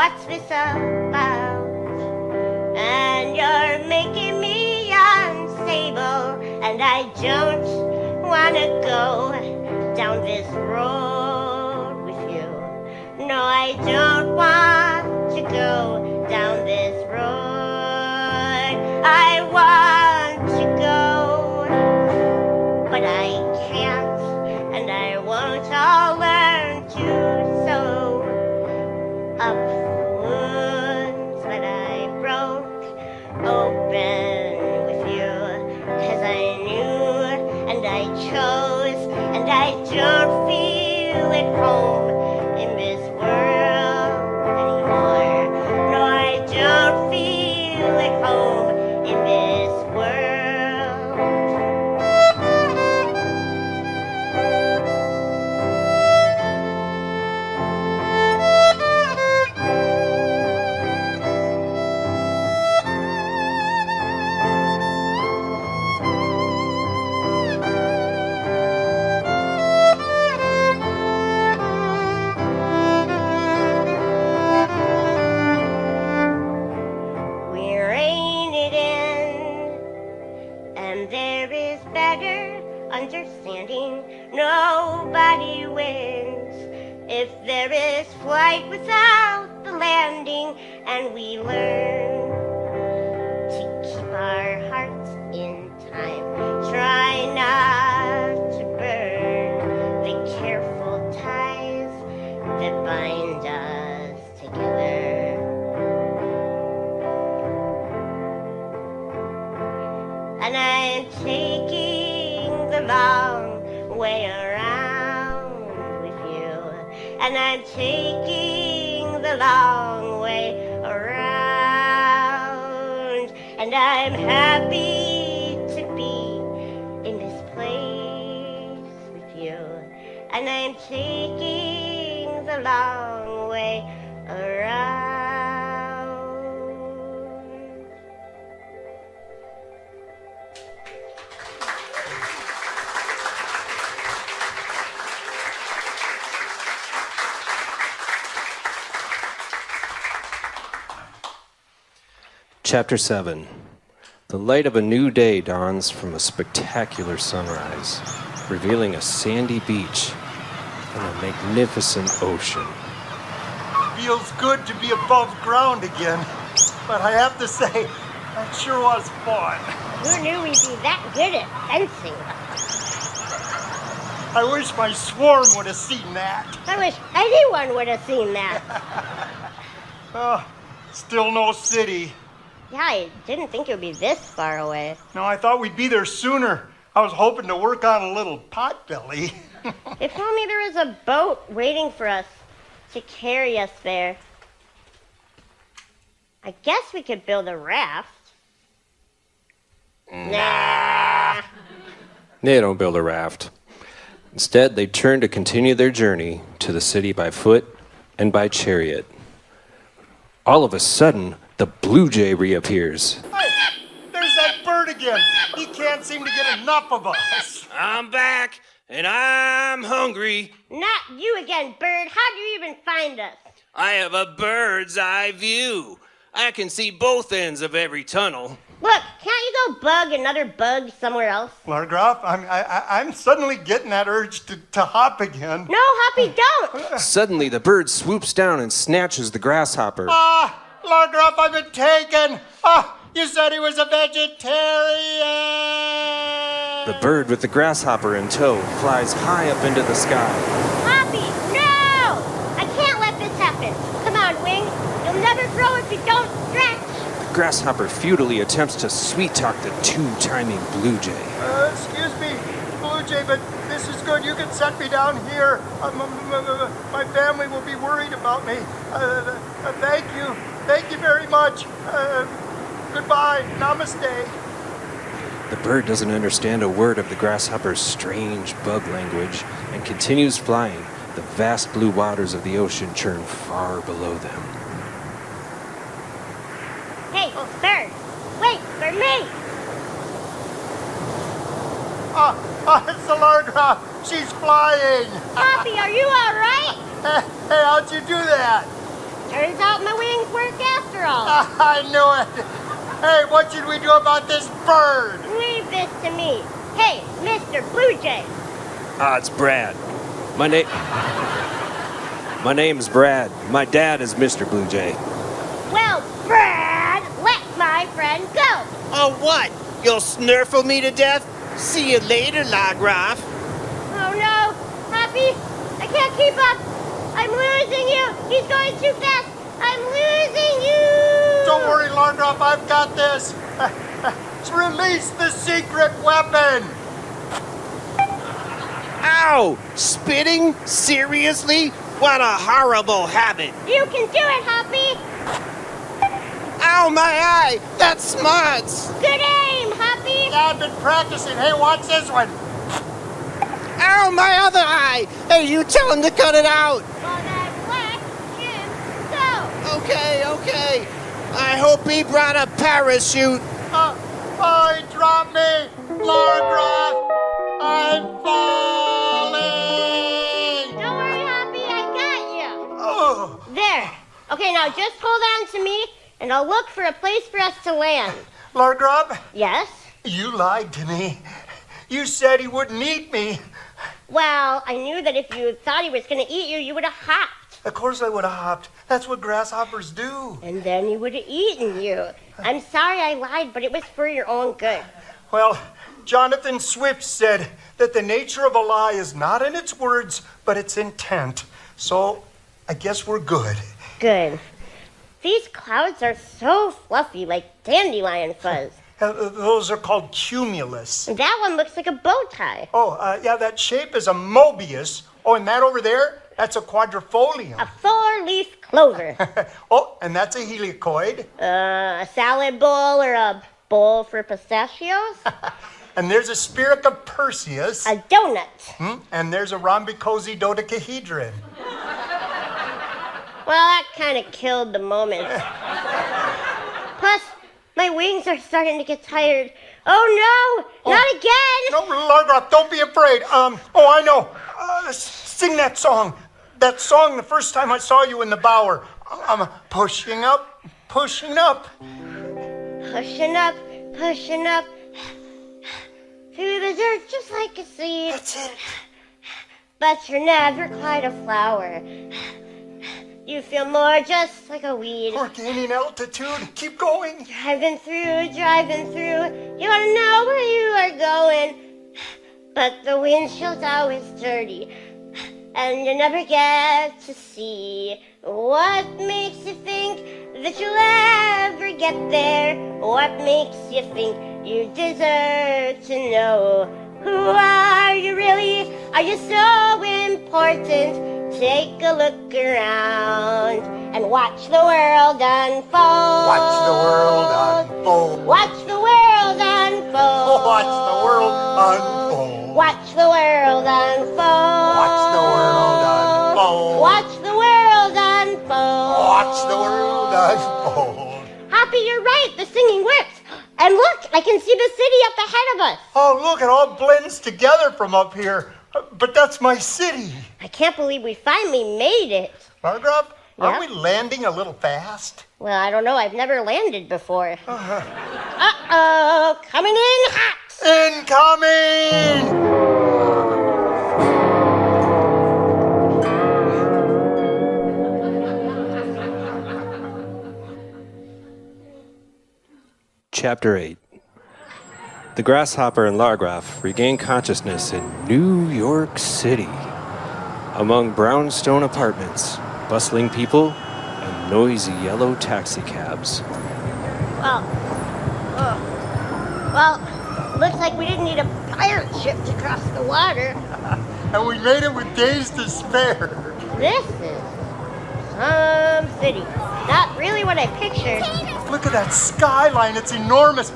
what's this about? And you're making me unstable, and I don't wanna go down this road with you. No, I don't want to go down this road. I want to go, but I can't, and I won't. I'll learn to sew up wounds that I broke open with you, 'cause I knew and I chose, and I don't feel at home in this world anymore. No, I don't feel at home in this world. We rein it in, and there is better understanding. Nobody wins if there is flight without the landing, and we learn to keep our hearts in time. Try not to burn the careful ties that bind us together. And I'm taking the long way around with you. And I'm taking the long way around. And I'm happy to be in this place with you. And I'm taking the long way around. Chapter 7. The light of a new day dawns from a spectacular sunrise, revealing a sandy beach and a magnificent ocean. Feels good to be above ground again, but I have to say, that sure was fun. Who knew we'd be that good at fencing? I wish my swarm would have seen that. I wish anyone would have seen that. Still no city. Yeah, I didn't think it would be this far away. No, I thought we'd be there sooner. I was hoping to work on a little potbelly. If only there was a boat waiting for us to carry us there. I guess we could build a raft. Nah. They don't build a raft. Instead, they turn to continue their journey to the city by foot and by chariot. All of a sudden, the blue jay reappears. Hey, there's that bird again. He can't seem to get enough of us. I'm back, and I'm hungry. Not you again, bird. How do you even find us? I have a bird's eye view. I can see both ends of every tunnel. Look, can't you go bug another bug somewhere else? Largroff, I'm suddenly getting that urge to hop again. No, Hoppy, don't! Suddenly, the bird swoops down and snatches the grasshopper. Largroff, I've been taken. You said he was a vegetarian. The bird with the grasshopper in tow flies high up into the sky. Hoppy, no! I can't let this happen. Come on, Wing. You'll never grow if you don't stretch. The grasshopper futilely attempts to sweet-talk the two-timing blue jay. Excuse me, Blue Jay, but this is good. You can set me down here. My family will be worried about me. Thank you. Thank you very much. Goodbye. Namaste. The bird doesn't understand a word of the grasshopper's strange bug language and continues flying. The vast blue waters of the ocean churn far below them. Hey, bird, wait for me! It's the Largroff. She's flying. Hoppy, are you all right? Hey, how'd you do that? Turns out my wings work after all. I knew it. Hey, what should we do about this bird? Leave this to me. Hey, Mr. Blue Jay. It's Brad. My name's Brad. My dad is Mr. Blue Jay. Well, Brad, let my friend go. Oh, what? You'll snurfle me to death? See you later, Lagroff. Oh no, Happy, I can't keep up. I'm losing you. He's going too fast. I'm losing you. Don't worry, Largroff, I've got this. Release the secret weapon. Ow! Spitting? Seriously? What a horrible habit. You can do it, Happy. Ow, my eye! That's smarts! Good aim, Happy. Yeah, I've been practicing. Hey, watch this one. Ow, my other eye! Hey, you tell him to cut it out! Well, then let him go. Okay. I hope he brought a parachute. He dropped me. Largroff, I'm falling. Don't worry, Happy, I got you. Oh, There. Okay, now just hold on to me, and I'll look for a place for us to land. Largroff, Yes? you lied to me. You said he wouldn't eat me. Well, I knew that if you thought he was going to eat you, you would have hopped. Of course I would have hopped. That's what grasshoppers do. And then he would have eaten you. I'm sorry I lied, but it was for your own good. Well, Jonathan Swift said that the nature of a lie is not in its words, but its intent. So I guess we're good. Good. These clouds are so fluffy, like dandelion fuzz. Those are called cumulus. And that one looks like a bow tie. Yeah, that shape is a Mobius. Oh, and that over there, that's a quadrifolium. A four-leaf clover. Oh, and that's a helicoid. A salad bowl or a bowl for pistachios? And there's a Spirica Perseus. A donut. And there's a rhombicosi dodecahedron. Well, that kind of killed the moment. Plus, my wings are starting to get tired. Oh no, not again! No, Largroff, don't be afraid. I know. Sing that song. That song the first time I saw you in the bower. I'm pushing up, pushing up. Pushing up, pushing up. Through the dirt just like a seed. That's it. But you're never quite a flower. You feel more just like a weed. We're gaining altitude. Keep going. Driving through. You wanna know where you are going. But the windshield's always dirty. And you never get to see what makes you think that you'll ever get there. What makes you think you deserve to know? Who are you really? Are you so important? Take a look around and watch the world unfold. Watch the world unfold. Watch the world unfold. Watch the world unfold. Watch the world unfold. Watch the world unfold. Watch the world unfold. Watch the world unfold. Happy, you're right. The singing works. And look, I can see the city up ahead of us. Oh, look, it all blends together from up here. But that's my city. I can't believe we finally made it. Largroff, aren't Yeah? we landing a little fast? Well, I don't know. I've never landed before. Uh-oh. Coming in hot. Incoming! Chapter 8. The Grasshopper and Largroff regain consciousness in New York City, among brownstone apartments, bustling people, and noisy yellow taxicabs. Well, looks like we didn't need a pirate ship to cross the water. And we made it with days to spare. This is some city. Not really what I pictured. Look at that skyline. It's enormous.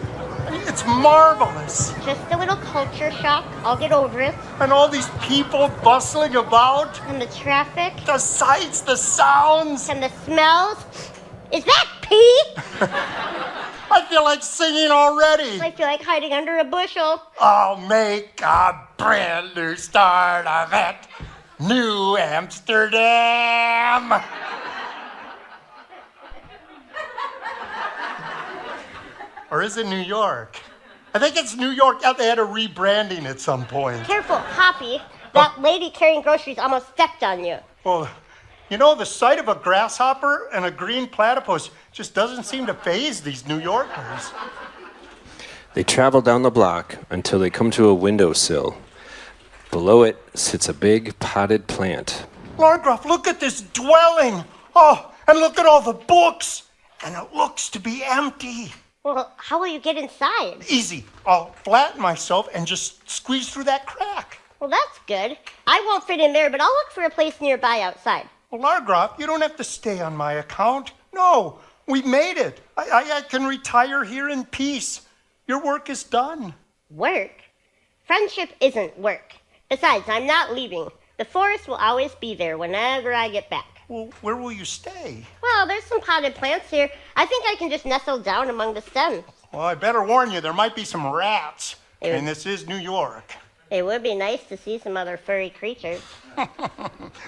It's marvelous. Just a little culture shock. I'll get over it. And all these people bustling about. And the traffic. The sights, the sounds. And the smells. Is that pee? I feel like singing already. I feel like hiding under a bushel. I'll make a brand new start of it. New Amsterdam. Or is it New York? I think it's New York. They had a rebranding at some point. Careful, Hoppy. That lady carrying groceries almost stepped on you. Well, you know, the sight of a grasshopper and a green platypus just doesn't seem to faze these New Yorkers. They travel down the block until they come to a windowsill. Below it sits a big potted plant. Largroff, look at this dwelling. Oh, and look at all the books. And it looks to be empty. Well, how will you get inside? Easy. I'll flatten myself and just squeeze through that crack. Well, that's good. I won't fit in there, but I'll look for a place nearby outside. Well, Largroff, you don't have to stay on my account. No, we made it. I can retire here in peace. Your work is done. Work? Friendship isn't work. Besides, I'm not leaving. The forest will always be there whenever I get back. Well, where will you stay? Well, there's some potted plants here. I think I can just nestle down among the stems. Well, I better warn you, there might be some rats. And this is New York. It would be nice to see some other furry creatures.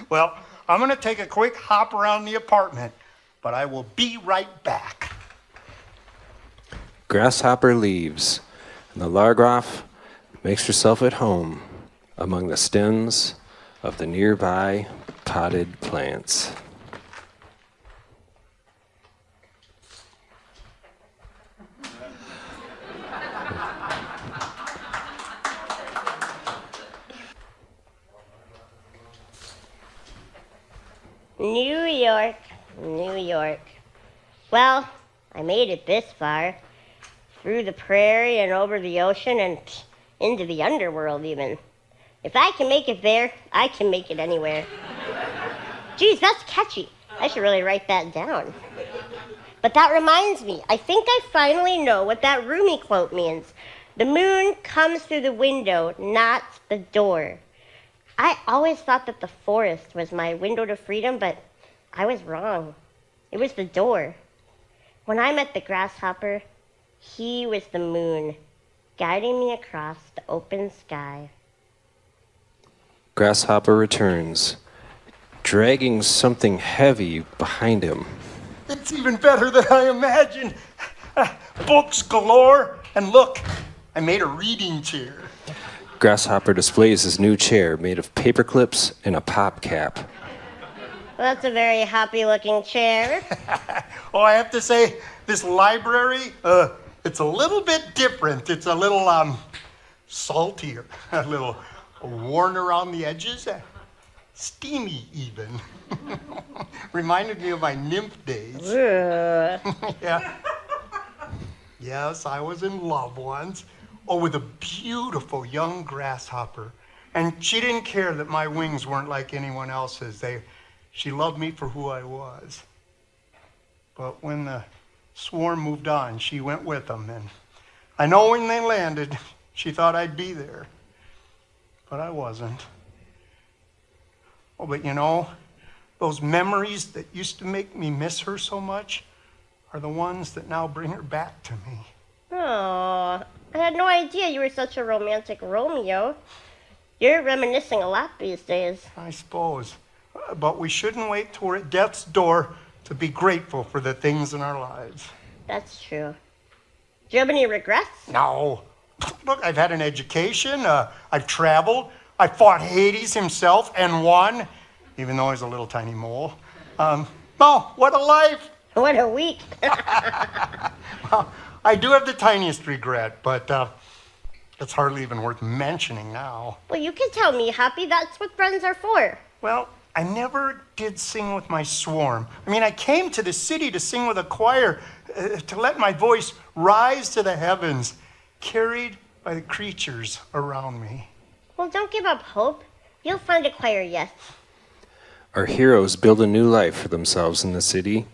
Well, I'm going to take a quick hop around the apartment, but I will be right back. Grasshopper leaves, and the Largroff makes herself at home among the stems of the nearby potted plants. New York, New York. Well, I made it this far. Through the prairie and over the ocean and into the underworld even. If I can make it there, I can make it anywhere. Geez, that's catchy. I should really write that down. But that reminds me, I think I finally know what that Rumi quote means. The moon comes through the window, not the door. I always thought that the forest was my window to freedom, but I was wrong. It was the door. When I met the grasshopper, he was the moon, guiding me across the open sky. Grasshopper returns, dragging something heavy behind him. It's even better than I imagined. Books galore. And look, I made a reading chair. Grasshopper displays his new chair made of paper clips and a pop cap. Well, that's a very happy-looking chair. Oh, I have to say, this library, it's a little bit different. It's a little saltier, a little worn around the edges, steamy even. Reminded me of my nymph days. Yeah. Yes, I was in love once. Oh, with a beautiful young grasshopper. And she didn't care that my wings weren't like anyone else's. She loved me for who I was. But when the swarm moved on, she went with them. And I know when they landed, she thought I'd be there. But I wasn't. Oh, but you know, those memories that used to make me miss her so much are the ones that now bring her back to me. Oh, I had no idea you were such a romantic Romeo. You're reminiscing a lot these days. I suppose. But we shouldn't wait till we're at death's door to be grateful for the things in our lives. That's true. Do you have any regrets? No. Look, I've had an education. I've traveled. I fought Hades himself and won, even though he's a little tiny mole. Oh, what a life. What a week. Well, I do have the tiniest regret, but it's hardly even worth mentioning now. Well, you can tell me, Happy. That's what friends are for. Well, I never did sing with my swarm. I mean, I came to the city to sing with a choir, to let my voice rise to the heavens, carried by the creatures around me. Well, don't give up hope. You'll find a choir, yes. Our heroes build a new life for themselves in the city.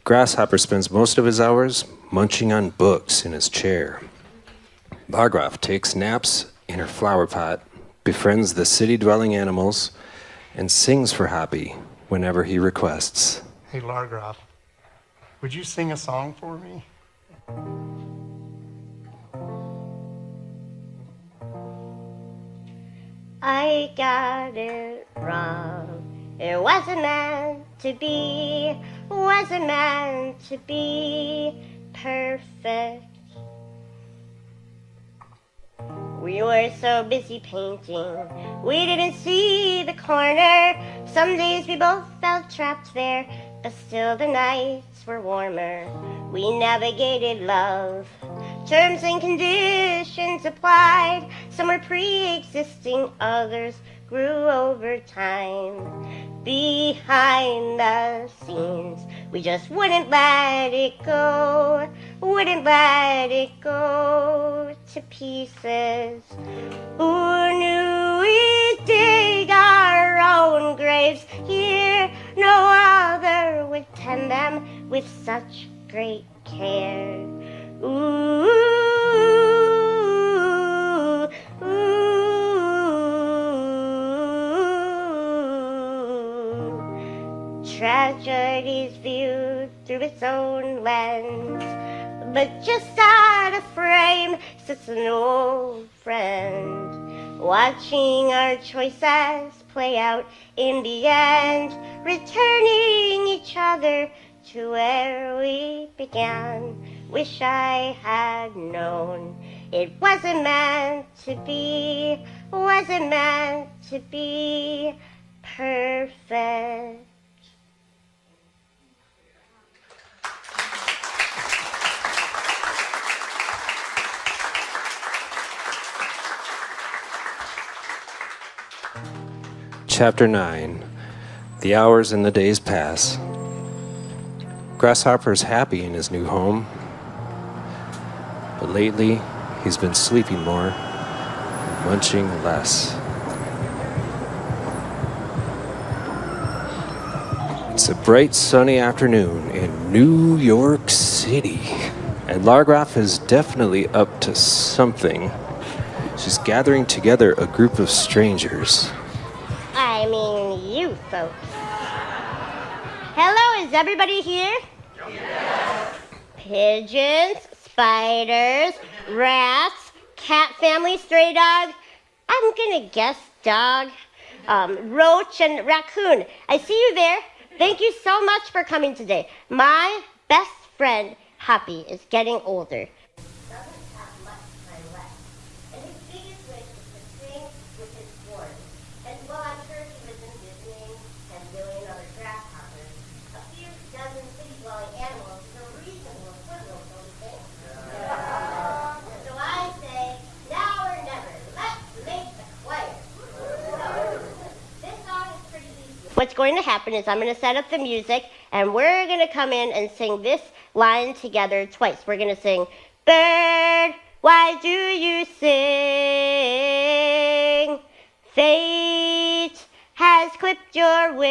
Grasshopper spends most of his hours munching on books in his chair. Largroff takes naps in her flower pot, befriends the city-dwelling animals, and sings for Hoppy whenever he requests. Hey, Largroff, would you sing a song for me? I got it wrong. It wasn't meant to be. Wasn't meant to be perfect. We were so busy painting, we didn't see the corner. Some days we both felt trapped there, but still the nights were warmer. We navigated love, terms and conditions applied. Some were pre-existing, others grew over time. Behind the scenes, we just wouldn't let it go, wouldn't let it go to pieces. Who knew we'd dig our own graves here? No other would tend them with such great care. Ooh, ooh. Tragedy's viewed through its own lens, but just out of frame sits an old friend, watching our choices play out in the end, returning each other to where we began. Wish I had known it wasn't meant to be, wasn't meant to be perfect. Chapter 9. The hours and the days pass. Grasshopper's happy in his new home, but lately he's been sleeping more and munching less. It's a bright sunny afternoon in New York City, and Largraff is definitely up to something. She's gathering together a group of strangers. I mean, you folks. Hello, is everybody here? Yes. Pigeons, spiders, rats, cat family, stray dog. I'm gonna guess dog, roach, and raccoon. I see you there. Thank you so much for coming today. My best friend, Hoppy, is getting older. What's going to happen is I'm going to set up the music, and we're going to come in and sing this line together twice. We're going to sing, "Bird, why do you sing? Fate has clipped your wings."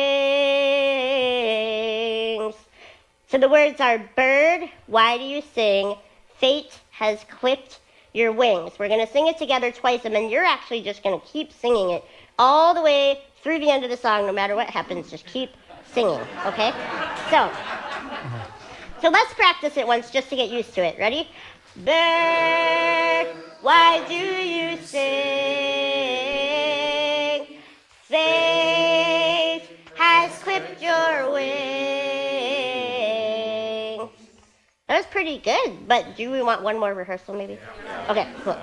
So the words are, "Bird, why do you sing? Fate has clipped your wings." We're going to sing it together twice, and then you're actually just going to keep singing it all the way through the end of the song. No matter what happens, just keep singing, okay? So let's practice it once just to get used to it. Ready? Bird, why do you sing? Fate has clipped your wings. That was pretty good, but do we want one more rehearsal maybe? Okay, cool.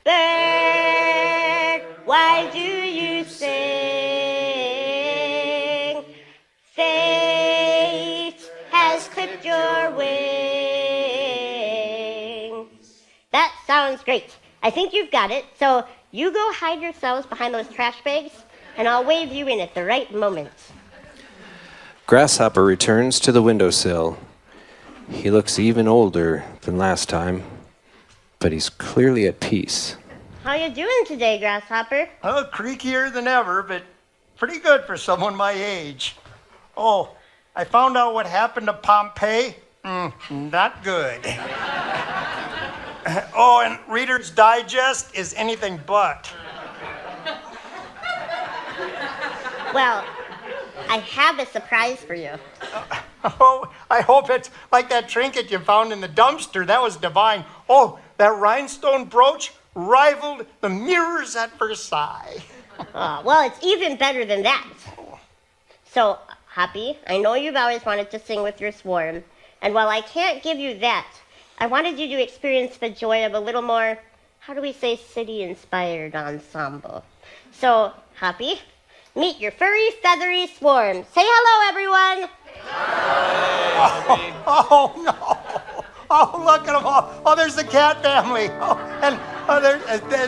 Bird, why do you sing? Fate has clipped your wings. That sounds great. I think you've got it. So you go hide yourselves behind those trash bags, and I'll wave you in at the right moment. Grasshopper returns to the windowsill. He looks even older than last time, but he's clearly at peace. How you doing today, Grasshopper? Oh, creakier than ever, but pretty good for someone my age. Oh, I found out what happened to Pompeii. Not good. Oh, and Reader's Digest is anything but. Well, I have a surprise for you. Oh, I hope it's like that trinket you found in the dumpster. That was divine. Oh, that rhinestone brooch rivaled the mirrors at Versailles. Well, it's even better than that. So, Hoppy, I know you've always wanted to sing with your swarm, and while I can't give you that, I wanted you to experience the joy of a little more how do we say city-inspired ensemble? So, Hoppy, meet your furry, feathery swarm. Say hello, everyone. Oh, no. Oh, look at them all. Oh, there's the cat family. Oh, and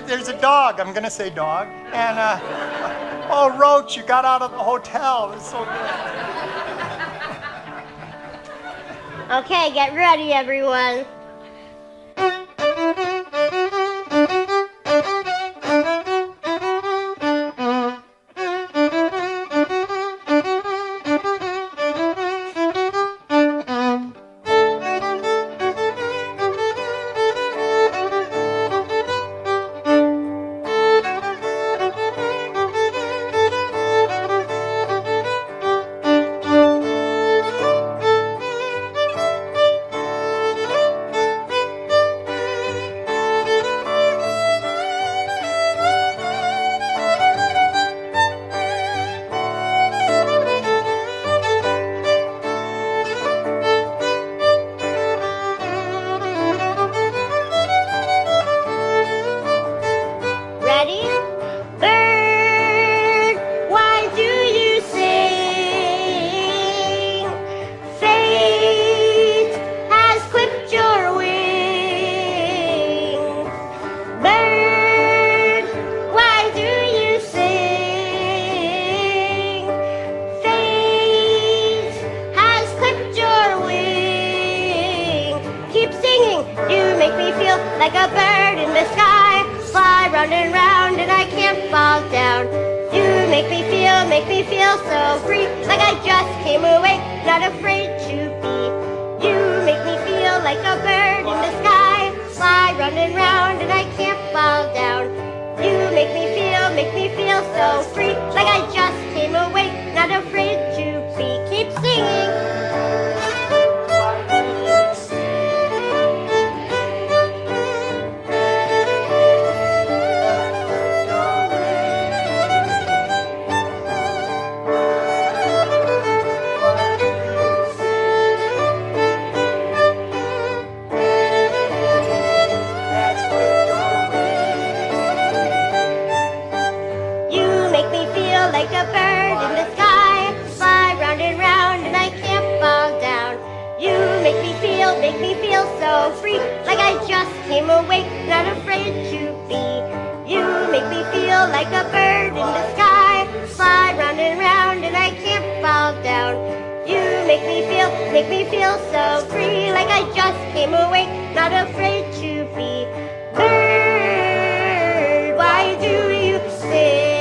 there's a dog. I'm going to say dog. And, oh, Roach, you got out of the hotel. It's so good. Okay, get ready, everyone. Ready? Bird, why do you sing? Fate has clipped your wings. Bird, why do you sing? Fate has clipped your wings. Keep singing, you make me feel like a bird in the sky. Fly round and round and I can't fall down. You make me feel so free, like I just came awake, not afraid to be. You make me feel like a bird in the sky. Fly round and I can't fall down. You make me feel so free, like I just came awake, not afraid to be. Keep singing. Like a bird in the sky, fly round and I can't fall down. You make me feel so free, like I just came awake, not afraid to be. You make me feel like a bird in the sky, fly round and I can't fall down. You make me feel so free, like I just came awake, not afraid to be. Bird, why do you sing?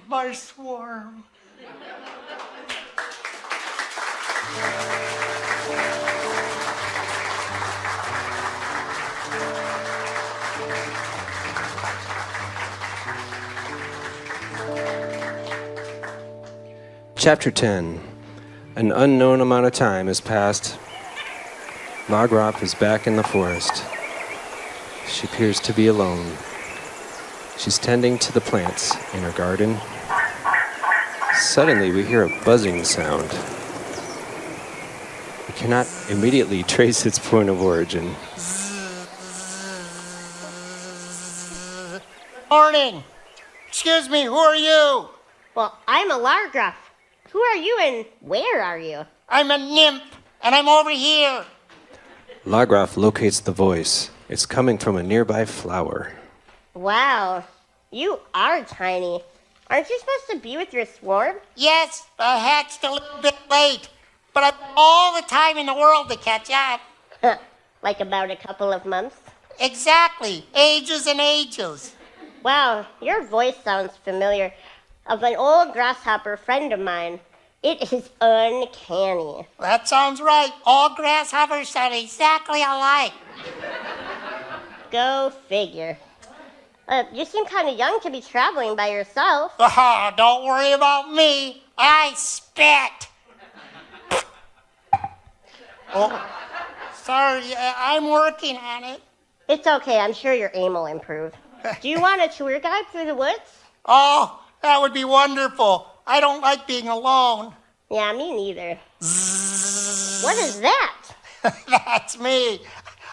My swarm. Chapter 10. An unknown amount of time has passed. Margraf is back in the forest. She appears to be alone. She's tending to the plants in her garden. Suddenly, we hear a buzzing sound. We cannot immediately trace its point of origin. Morning. Excuse me, who are you? Well, I'm a Largraf. Who are you and where are you? I'm a nymph, and I'm over here. Largraf locates the voice. It's coming from a nearby flower. Wow, you are tiny. Aren't you supposed to be with your swarm? Yes, I hatched a little bit late, but I've all the time in the world to catch up. Like about a couple of months? Exactly, ages and ages. Wow, your voice sounds familiar. Of an old grasshopper friend of mine. It is uncanny. That sounds right. All grasshoppers sound exactly alike. Go figure. You seem kind of young to be traveling by yourself. Don't worry about me. I spit. Oh, sorry, I'm working on it. It's okay. I'm sure your aim will improve. Do you want a tour guide through the woods? Oh, that would be wonderful. I don't like being alone. Yeah, me neither. What is that? That's me.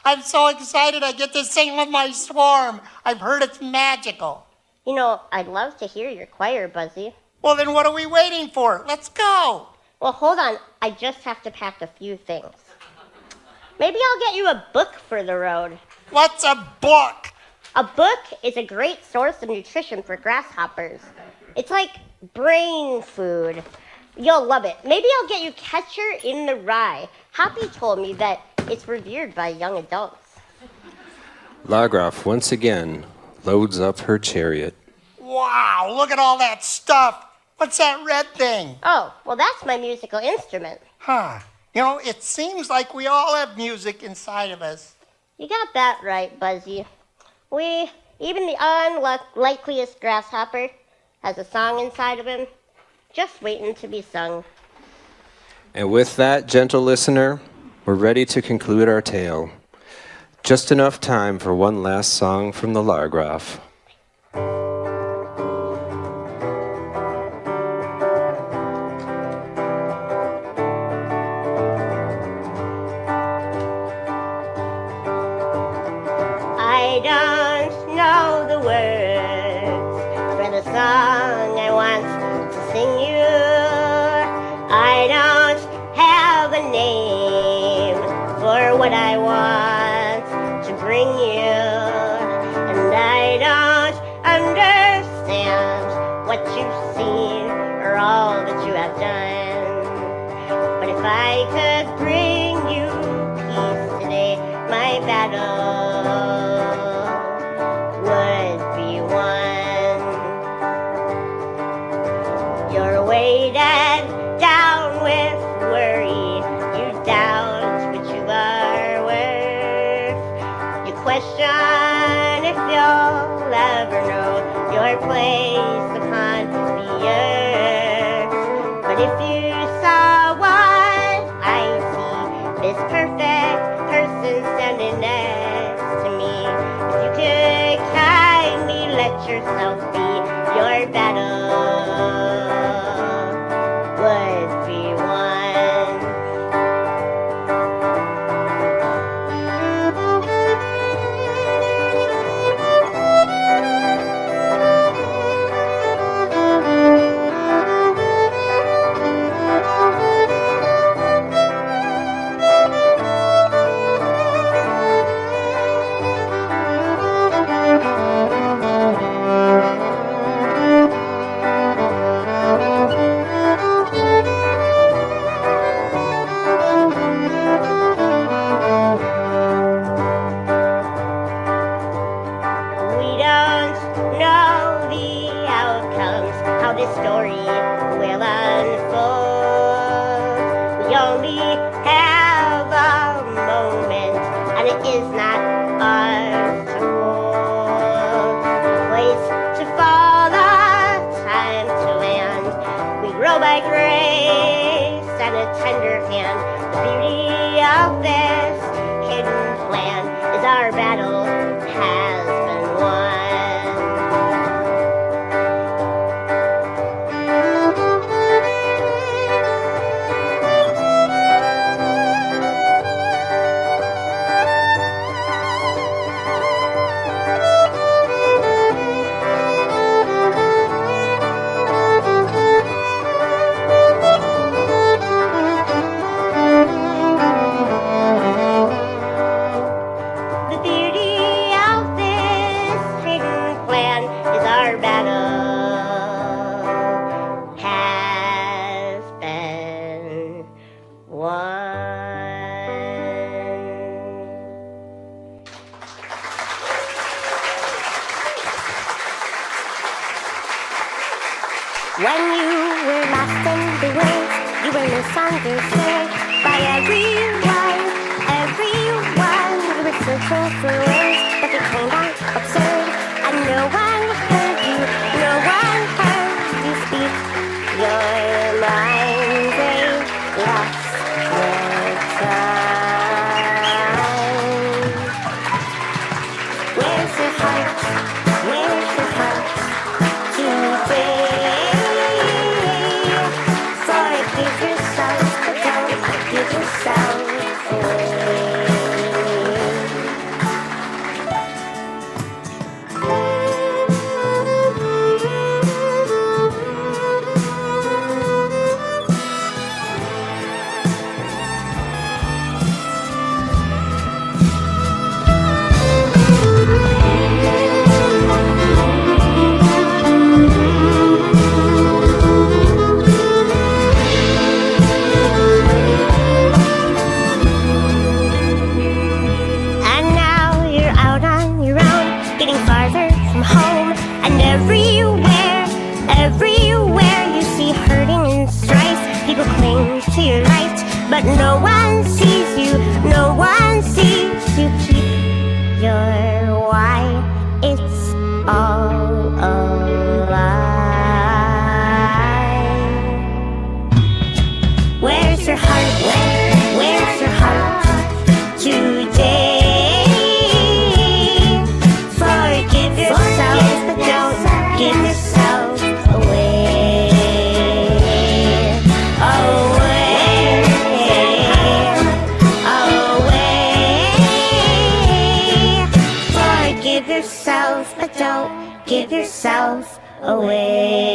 I'm so excited I get to sing with my swarm. I've heard it's magical. You know, I'd love to hear your choir, Buzzy. Well, then what are we waiting for? Let's go. Well, hold on. I just have to pack a few things. Maybe I'll get you a book for the road. What's a book? A book is a great source of nutrition for grasshoppers. It's like brain food. You'll love it. Maybe I'll get you Catcher in the Rye. Happy told me that it's revered by young adults. Largroff once again loads up her chariot. Wow, look at all that stuff. What's that red thing? Oh, well, that's my musical instrument. Huh. You know, it seems like we all have music inside of us. You got that right, Buzzy. Even the unlikeliest grasshopper, has a song inside of him, just waiting to be sung. And with that, gentle listener, we're ready to conclude our tale. Just enough time for one last song from the Largroff. I don't know the words for the song I want to sing you. I don't have a name for what I want to bring you. And I don't understand what you've seen or all that you have done. But if I could bring you peace today, my battle would be won. You're weighted down with worry. You doubt what you are worth. You question if you'll ever know your place upon the earth. But if you saw what I see, this perfect person standing next to me, if you could kindly let yourself be, your battle would be won. We don't know the outcomes, how this story will unfold. We only have a moment, and it is not ours to hold. A place to fall, a time to land. We grow by grace and a tender hand. The beauty of this hidden plan is our battle has been won. The beauty of this hidden plan is our battle has been won. When you were lost in the woods, you were misunderstood by everyone. You were searching for words that became absurd, and no one heard you speak your mind they lost their time. Where's your heart? Where's your heart today? Forgive yourself, but don't give yourself away. And now you're out on your own, getting farther from home. And everywhere you see hurting and strife. People cling to your light, but no one sees you, no one sees you. Keep your why, it's all a lie. Where's your heart? Where's your heart today? Forgive yourself, but don't give yourself away. Away, away. Forgive yourself, but don't give yourself away.